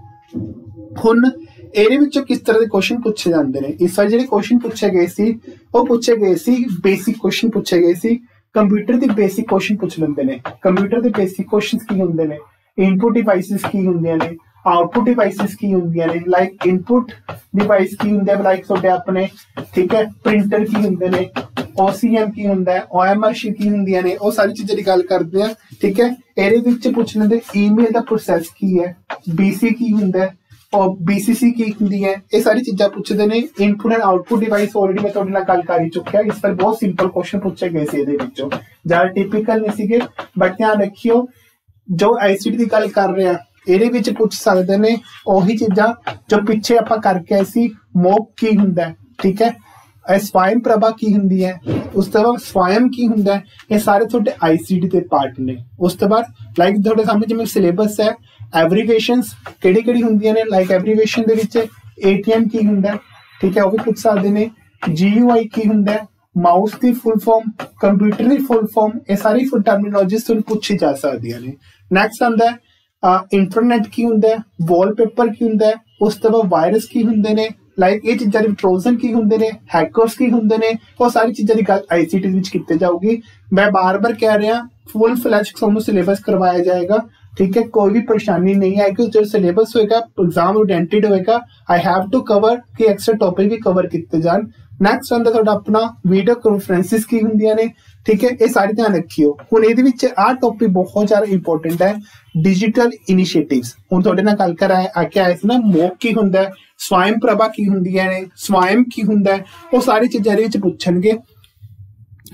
हुण ਇਹਦੇ ਵਿੱਚੋਂ ਕਿਸ ਤਰ੍ਹਾਂ ਦੇ ਕੁਐਸਚਨ ਪੁੱਛੇ ਜਾਂਦੇ ਨੇ। ਇਸ ਵਾਰ ਜਿਹੜੇ ਕੁਐਸਚਨ ਪੁੱਛੇ ਗਏ ਸੀ ਉਹ ਪੁੱਛੇ ਗਏ ਸੀ ਬੇਸਿਕ ਕੁਐਸਚਨ ਪੁੱਛੇ ਗਏ ਸੀ। कंप्यूटर के बेसिक क्वेश्चन पूछ लेंदे ने। कंप्यूटर के बेसिक क्वेश्चंस की होंदे ने, इनपुट डिवाइसेस की होंदियां ने, आउटपुट डिवाइसेस की होंदियां ने। लाइक इनपुट डिवाइस की होंदे लाइक ਤੁਹਾਡੇ अपने, ठीक है, प्रिंटर की होंदे ने, OCM की होंदा है, OMR की होंदियां ने। ਉਹ ਸਾਰੀ ਚੀਜ਼ਾਂ ਦੀ ਗੱਲ ਕਰਦੇ ਆ, ठीक है। ਇਹਦੇ ਵਿੱਚ ਪੁੱਛ ਲੈਂਦੇ ईमेल ਦਾ प्रोसेस की है, BC की होंदा है, और BCC की हुंदी है, ये सारी चीज़ां पुछदे ने। Input and output device already मैं तुहाडे नाल गल कर ही चुकिया, इस पर बहुत सिंपल क्वेश्चन पूछे गए सी, इहदे विचों ज़्यादा टिपिकल नहीं सीगे, बट ध्यान रखियो जो ICT की गल कर रहे हैं ਇਹਦੇ ਵਿੱਚ ਪੁੱਛ ਸਕਦੇ ਨੇ ਉਹੀ ਚੀਜ਼ਾਂ ਜੋ ਪਿੱਛੇ ਆਪਾਂ ਕਰਕੇ ਆਏ ਸੀ। ਮੋਕ ਕੀ ਹੁੰਦਾ ਹੈ, ਠੀਕ ਹੈ, ਸਵयं ਪ੍ਰਭਾ ਕੀ ਹੁੰਦੀ ਹੈ, ਉਸ ਤੋਂ ਬਾਅਦ ਸਵयं ਕੀ ਹੁੰਦਾ ਹੈ, ਇਹ ਸਾਰੇ ਤੁਹਾਡੇ ICT ਦੇ ਪਾਰਟ ਨੇ। ਉਸ ਤੋਂ ਬਾਅਦ ਲਾਈਕ ਤੁਹਾਡੇ ਸਾਹਮਣੇ ਜਿਵੇਂ ਸਿਲੇਬਸ ਹੈ, ਐਬਰੀਵੇਸ਼ਨਸ ਕਿਹੜੀ ਕਿਹੜੀ ਹੁੰਦੀਆਂ ਨੇ, ਲਾਈਕ ਐਬਰੀਵੇਸ਼ਨ ਦੇ ਵਿੱਚ ATM ਕੀ ਹੁੰਦਾ ਹੈ, ਠੀਕ ਹੈ, ਉਹ ਵੀ ਪੁੱਛ ਸਕਦੇ ਨੇ। GUI ਕੀ ਹੁੰਦਾ ਹੈ, ਮਾਊਸ ਦੀ ਫੁੱਲ ਫਾਰਮ, ਕੰਪਿਊਟਰ ਦੀ ਫੁੱਲ ਫਾਰਮ, ਇਹ ਸਾਰੀ ਫੁੱਲ ਟਰਮੀਨੋਲੋਜੀਜ਼ ਤੁਹਾਨੂੰ ਪੁੱਛੀ ਜਾ ਸਕਦੀਆਂ ਨੇ। ਨੈਕਸਟ ਆਉਂਦਾ ਹੈ इंटरनेट की हुंदा है, वॉलपेपर की हुंदा है, उस तो बाद वायरस की हुंदे ने, लाइक ये चीज़ां दे ट्रोजन की हुंदे ने, हैकर्स की हुंदे ने, वो सारी चीज़ां दी गल ICT विच कीती जाऊगी। मैं बार बार कह रहा फुल फ्लैश तुहानूं सिलेबस करवाया जाएगा, ठीक है, कोई भी परेशानी नहीं आएगी। जो सिलेबस होएगा एग्जाम ओरिएंटेड होएगा, आई हैव टू कवर कि एक्स्ट्रा टॉपिक भी कवर किए जान। नैक्सट आंदा तुहाडा अपना वीडियो कॉन्फ्रेंसिस की हुंदियां ने, ठीक है, ये सारे ध्यान रखियो। हुण इहदे विच आ टॉपिक बहुत ज़्यादा इंपॉर्टेंट है, डिजिटल इनिशिएटिव्स। हुण तुहाडे नाल गल कर आके आए सी ना, मोक की हुंदा है, स्वयं प्रभा की हुंदियां ने, स्वयं की हुंदा है, वो सारी चीज़ां इहदे विच पुछणगे,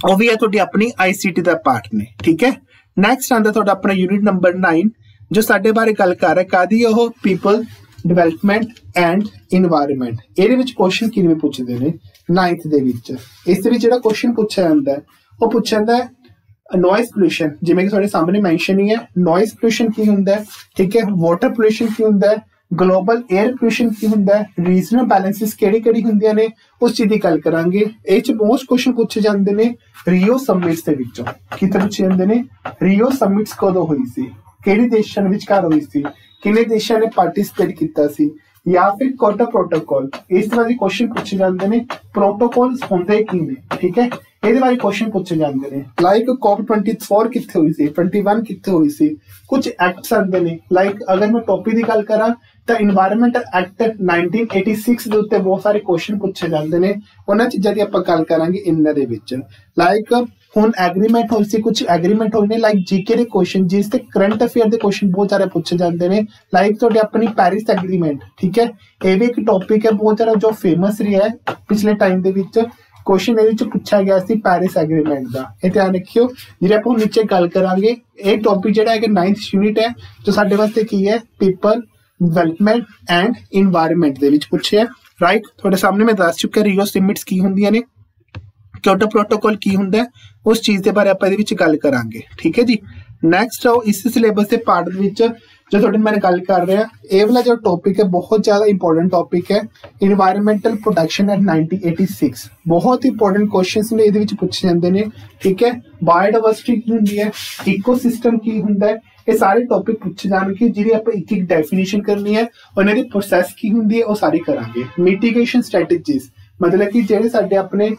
वो भी है तुहाडी अपनी ICT दा पार्ट ने, ठीक है। नैक्सट आंदा तुहाडा अपना यूनिट नंबर 9 जो साडे बारे गल कर रहा है, कादी ओह पीपल डिवेलपमेंट एंड इन्वायरमेंट। इहदे विच क्वेश्चन किवें पुछदे ने 9th दे विच, इस दे विच जिहड़ा क्वेश्चन पूछा जांदा है वो पूछा जांदा है नॉइज पोल्यूशन, जिवें कि तुहाडे सामने मैंशन ही है। नॉइज पोल्यूशन की हुंदा है, ठीक है, वाटर पोल्यूशन की हुंदा है, ग्लोबल एयर पोल्यूशन की हुंदा है, रीजनल बैलेंसिस किहड़ी-किहड़ी हुंदियां ने, उस चीज़ की गल करांगे। इह च मोस्ट क्वेश्चन पूछे जांदे ने रियो समिट्स दे विचों, किते पूछे जांदे ने रियो समिट्स कदों होई सी, किहड़े देशां विचकार होई सी, किन्ने देशां ने पार्टिसिपेट कीता सी, या फिर क्योटो प्रोटोकॉल, इस तरह के क्वेश्चन पूछे जाते हैं। प्रोटोकॉल्स होंदे की ने, ठीक है, ये बारे क्वेश्चन पूछे जाते हैं। लाइक COP24 कित्थे हुई सी, 21 कित्थे हुई सी, कुछ एक्ट्स आते हैं। लाइक अगर मैं टॉपिक की गल करा तो इन्वायरमेंटल एक्ट 1986 के उत्ते बहुत सारे क्वेश्चन पूछे जाते हैं, उन्हां चीज़ां दी आपां गल करांगे इन्हां दे विच। लाइक हुण एग्रीमेंट होई सी, कुछ एग्रीमेंट होई ने, लाइक जीके के क्वेश्चन, जिस ते करंट अफेयर के क्वेश्चन बहुत सारे पूछे जाते हैं। लाइक तुहाडे अपनी पेरिस एग्रीमेंट, ठीक है, ये भी एक टॉपिक है बहुत सारा जो फेमस रहा है पिछले टाइम के विच। क्वेश्चन ये पूछा गया सी पेरिस एग्रीमेंट का, ये ध्यान रखियो। जिहड़े आपां नीचे गल करांगे, ये टॉपिक जिहड़ा है 9th यूनिट है, जो साडे वास्ते की है people development and environment they विच पूछे है। राइट, तुहाडे सामने मैं दस चुकिया रियो समिट्स की हुंदियां ने, क्योटो प्रोटोकॉल की हुंदा है, उस चीज़ के बारे आपां इहदे विच गल करांगे, ठीक है जी। नैक्सट आओ इस सिलेबस के पार्ट विच जो तुहाडे मैं गल कर रहा, ये वाला जो टॉपिक है बहुत ज़्यादा इंपॉर्टेंट टॉपिक है, इन्वायरमेंटल प्रोटेक्शन एट 1986। बहुत इंपॉर्टेंट क्वेश्चंस ने इहदे विच पूछे जाते हैं, ठीक है। बायोडाइवर्सिटी की हुंदी है, इकोसिस्टम की हुंदा है, ये सारे टॉपिक पूछे जाएंगे, जिहदी आपां एक एक डेफिनेशन करनी है, उन्हां दी प्रोसैस की हुंदी है, वो सारी करांगे। मिटिगेशन स्ट्रैटेजीज, मतलब कि जिहड़े साडे अपने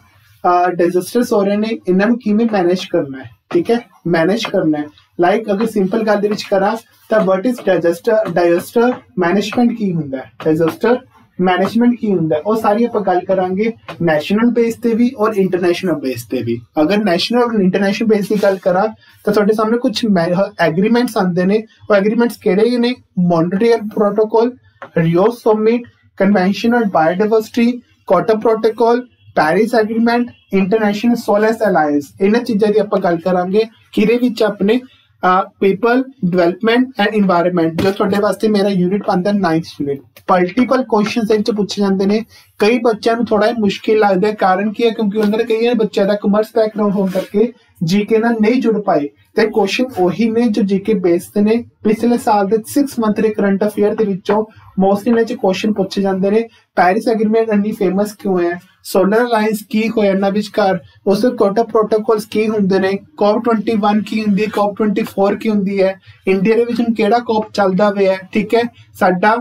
डिजास्टर्स हो रहे हैं, इन्हां नूं किवें मैनेज करना है, ठीक है, मैनेज करना है। लाइक अगर सिंपल गल दे विच करा तो व्हाट इज डिजास्टर मैनेजमेंट की हुंदा है, डिजास्टर मैनेजमेंट की हुंदा है, और सारी आपां गल करांगे नैशनल बेस ते भी और इंटरनेशनल बेस ते भी। अगर नैशनल और इंटरनेशनल बेस की गल करा तो तुहाडे सामने कुछ एग्रीमेंट्स आंदे ने, वो एग्रीमेंट्स किहड़े ने, Montreal protocol, Rio summit, convention on biodiversity, Kyoto protocol, Paris agreement, international solar alliance. इन्हां चीज़ां दी आपां गल करांगे किहदे विच अपने पीपल डिवेलपमेंट एंड इन्वायरमेंट, जो तुहाडे वास्ते मेरा यूनिट बनता है 9th यूनिट। मल्टीपल क्वेश्चन इहदे विच पूछे जाते हैं। कई बच्चों को थोड़ा मुश्किल लगता है, कारण की है क्योंकि उन्होंने कई बच्चों का कॉमर्स बैकग्राउंड होने करके जीके नाल नहीं जुड़ पाए, तो क्वेश्चन वही ने जो जीके बेस्ड ने। पिछले साल के 6 मंथ के करंट अफेयर के विचों मोस्टली इन्हां च क्वेश्चन पूछे जाते हैं। पेरिस एग्रीमेंट इन्नी फेमस क्यों है, सोलर अलायंस की होया इन्हां विचकार, उस क्योटो प्रोटोकॉल्स की हुंदे ने, COP21 की हुंदी है, COP24 की हुंदी है, इंडिया दे विच हुण किहड़ा COP चलदा पिया है, ठीक है। साडा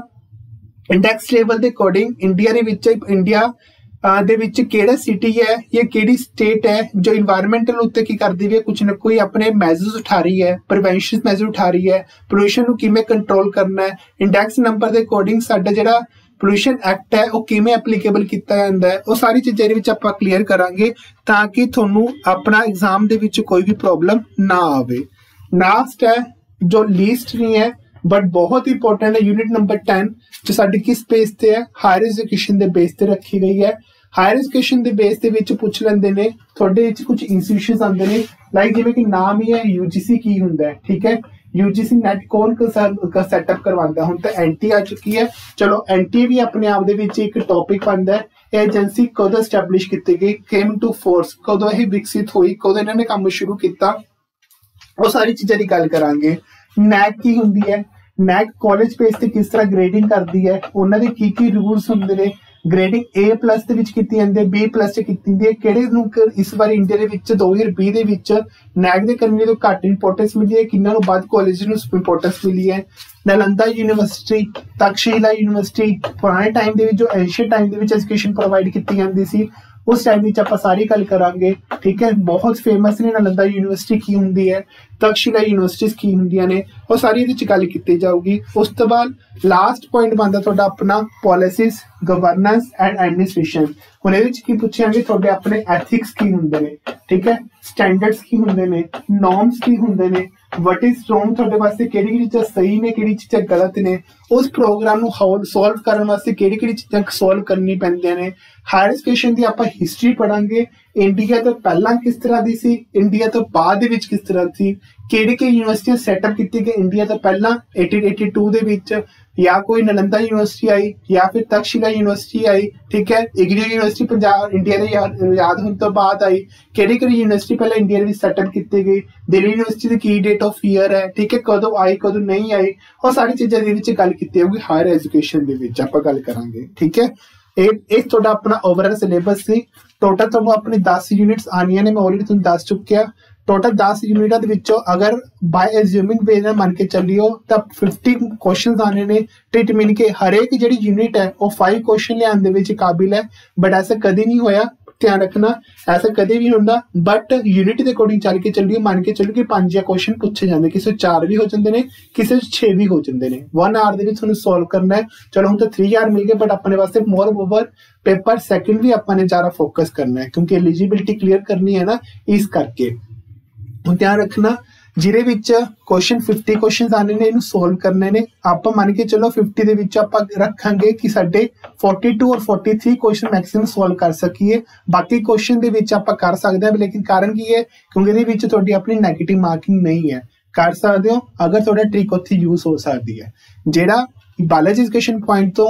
इंडेक्स लेवल के अकॉर्डिंग इंडिया दे विच दे विच किहड़ा सिटी है या किहड़ी स्टेट है जो इन्वायरमेंटल उत्ते की करदी है, कुछ न कोई अपने मैजर्स उठा रही है, प्रिवेंशन मैजर उठा रही है, पोल्यूशन नूं किवें कंट्रोल करना है। इंडेक्स नंबर के अकॉर्डिंग साडा जिहड़ा पोल्यूशन एक्ट है वो किवें एप्लीकेबल किया जाता है, वो सारी चीज़ां इहदे विच आपां क्लीयर करांगे ताकि तुहानूं अपना एग्जाम दे विच कोई भी प्रॉब्लम ना आवे। लास्ट है जो लीस्ट नहीं है बट बहुत इंपॉर्टेंट है यूनिट नंबर 10 जो साडी किस बेस ते है, हायर एजुकेशन दे बेस ते रखी गई है। हायर एजुकेशन दे बेस दे विच पुछ लैंदे ने तुहाडे विच कुछ इंस्टीट्यूशंस आंदे ने, लाइक जिवें कि नाम ही है यूजीसी की हुंदा है, ठीक है। यूजीसी नेट कौन सैटअप करवांदा, हुण तां एनटी आ चुकी है। चलो एनटी भी अपने आप दे विच एक टॉपिक बनदा है। एजेंसी कदों एस्टैबलिश की गई, केम टू फोर्स, कदों यह विकसित हुई, कदों इन्होंने काम शुरू किया, वो सारी चीज़ों की गल करांगे। नैक की हुंदी है, नैक कॉलेज बेस ते किस तरह ग्रेडिंग करती है, उन्होंने की रूल्स हुंदे ने, ग्रेडिंग ए प्लस दे विच कीती जांदी है, बी प्लस च कीती जांदी है, किहड़े नूं इस बार इंडिया दे विच 2020 दे विच नैक दे करने तो घट इंपोर्टेंस मिली है, किन्ना नूं वध कॉलेज नूं इंपोर्टेंस मिली है। नालंदा यूनिवर्सिटी, तक्षशिला यूनिवर्सिटी, पुराने टाइम दे विच जो एंशिएंट टाइम दे विच एजुकेशन प्रोवाइड की जाती सी, उस टाइम विच आपां सारी गल करांगे, ठीक है। बहुत फेमस ने नालंदा यूनिवर्सिटी की हुंदी है, तक्षशिला यूनिवर्सिटीज की हुंदियां ने, और सारी इहदे विच गल कीती जाऊगी। उस तो बाद लास्ट पॉइंट बनदा तुहाडा अपना पॉलिसीज, गवर्नेंस एंड एडमिनिस्ट्रेशन। हुण इहदे विच की पुछांगे तुहाडे अपने एथिक्स की हुंदे ने, ठीक है, स्टैंडर्ड्स की हुंदे ने, नॉर्म्स की हुंदे ने, वट इज रॉन्ग तुहाडे वास्ते, किहड़ी चीज़ां सही ने, किहड़ी चीज़ां गलत ने, उस प्रोग्राम नूं सॉल्व करने वास्ते किहड़ी चीज़ां सॉल्व करनी पैंदियां ने। हायर एजुकेशन की आपां हिस्टरी पढ़ांगे, इंडिया तो पहला किस तरह की सी, इंडिया तो बाद दे विच किस तरह थी, किहड़ी यूनिवर्सिटियां सैटअप की गई इंडिया तो पहला 1882 दे विच, या कोई नालंदा यूनिवर्सिटी आई या फिर तक्षशिला यूनिवर्सिटी आई, ठीक है। इग्नू यूनिवर्सिटी पंजाब इंडिया दे याद होने तो बाद आई, किहड़ी यूनिवर्सिटी पहले इंडिया में सैटअप की गई, दिल्ली यूनिवर्सिटी की की डेट ऑफ ईयर है, ठीक है, कदों आई कदों नहीं आई, और सारी चीज़ों के गल की होगी हायर एजुकेशन के विच आपां गल करांगे, ठीक है। एक तुहाडा अपना ओवरऑल सिलेबस सी, टोटल तुहानू अपनी 10 यूनिट्स आनियां ने, मैं ऑलरेडी तुहानू दस चुकिया। टोटल 10 यूनिटां दे विचों अगर बाय एज्यूमिंग वे नाल मन के चलियो तां 50 क्वेश्चन आने ने, तो इट मीन के हर एक जिहड़ी यूनिट है वो 5 क्वेश्चन लियाउण दे विच काबिल है। बट ऐसा कभी नहीं होया, ध्यान रखना, ऐसा कभी भी होंदा। बट यूनिट के अकॉर्डिंग चल के चलिए, मान के चलो कि 5 क्वेश्चन पूछे जाते, किसी 4 भी हो जाते हैं, किसी 6 भी हो जाते हैं। 1 आवर के तुहानू सॉल्व करना है। चलो हम तो 3 आवर मिल गए, बट अपने वास्ते मोर ओवर पेपर सैकेंड भी अपने ज़्यादा फोकस करना है, क्योंकि एलिजिबिलिटी क्लीयर करनी है ना, इस करके ध्यान रखना। जिहदे विच क्वेश्चन 50 क्वेश्चन आने ने, इनू सॉल्व करने ने। आप मान के चलो 50 दे विच आपां रखांगे कि साडे 42 और 43 क्वेश्चन मैक्सिमम सॉल्व कर सकीए। बाकी क्वेश्चन दे विच आपां कर सकते हैं, लेकिन कारण की है क्योंकि इहदे विच तुहाडी अपनी नैगेटिव मार्किंग नहीं है। कर सकते हो अगर तुहाडा ट्रिक उत्थे यूज हो सकती है। जिहड़ा बालाजी एजुकेशन पॉइंट तो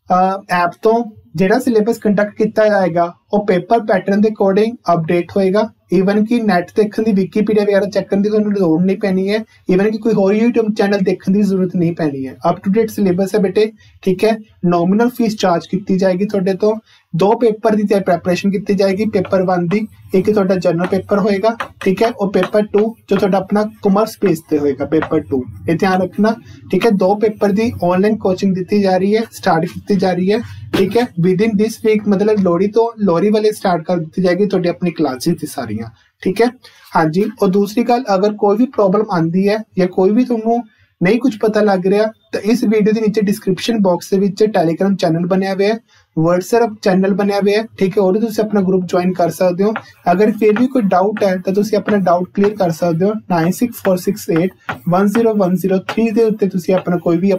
ऐप तो जिहड़ा सिलेबस कंडक्ट किया जाएगा वो पेपर पैटर्न के अकॉर्डिंग अपडेट होएगा। ईवन कि नैट देखने की, विकीपीडिया वगैरह चेक करने की तुहानू लोड़ नहीं पैनी है। ईवन कि कोई होर यूट्यूब चैनल देखने की जरूरत नहीं पैनी है। अप टू डेट सिलेबस है बेटे, ठीक है। नॉमिनल फीस चार्ज की जाएगी तुहाडे तो। 2 पेपर की प्रैपरेशन की जाएगी, पेपर 1 की, एक तुहाडा जनरल पेपर होएगा, ठीक है, और पेपर 2 जो तुहाडा अपना कॉमर्स बेस पे होएगा, पेपर 2। ये ध्यान रखना, ठीक है। 2 पेपर की ऑनलाइन कोचिंग दी जा रही है, स्टार्ट की जा रही है, ठीक है। विद इन दिस वीक मतलब लोहड़ी वाले स्टार्ट कर दी जाएगी तुहाडी अपनी क्लासेस सारियां, ठीक है। हाँ जी, और दूसरी गल, अगर कोई भी प्रॉब्लम आती है या कोई भी तुहानू नहीं कुछ पता लग रहा, तो इस वीडियो के नीचे डिस्क्रिप्शन बॉक्स के टेलीग्राम चैनल बनया हुआ है, व्हाट्सएप चैनल बनया हुआ है, ठीक है, और तुम अपना ग्रुप ज्वाइन कर सकते हो। अगर फिर भी कोई डाउट है तो तुम अपना डाउट क्लीयर कर सकते हो। 9646810103 के उत्ते तुम अपना कोई भी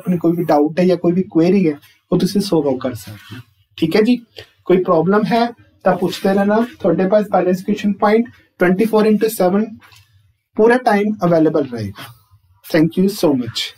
डाउट है या कोई भी क्वेरी है वो तुम सॉल्व कर सकते हो, ठीक है जी। कोई प्रॉब्लम है तो पूछते रहना, थोड़े पास बालाजी एजुकेशन पॉइंट 24/7 पूरा टाइम अवेलेबल रहेगा। Thank you so much.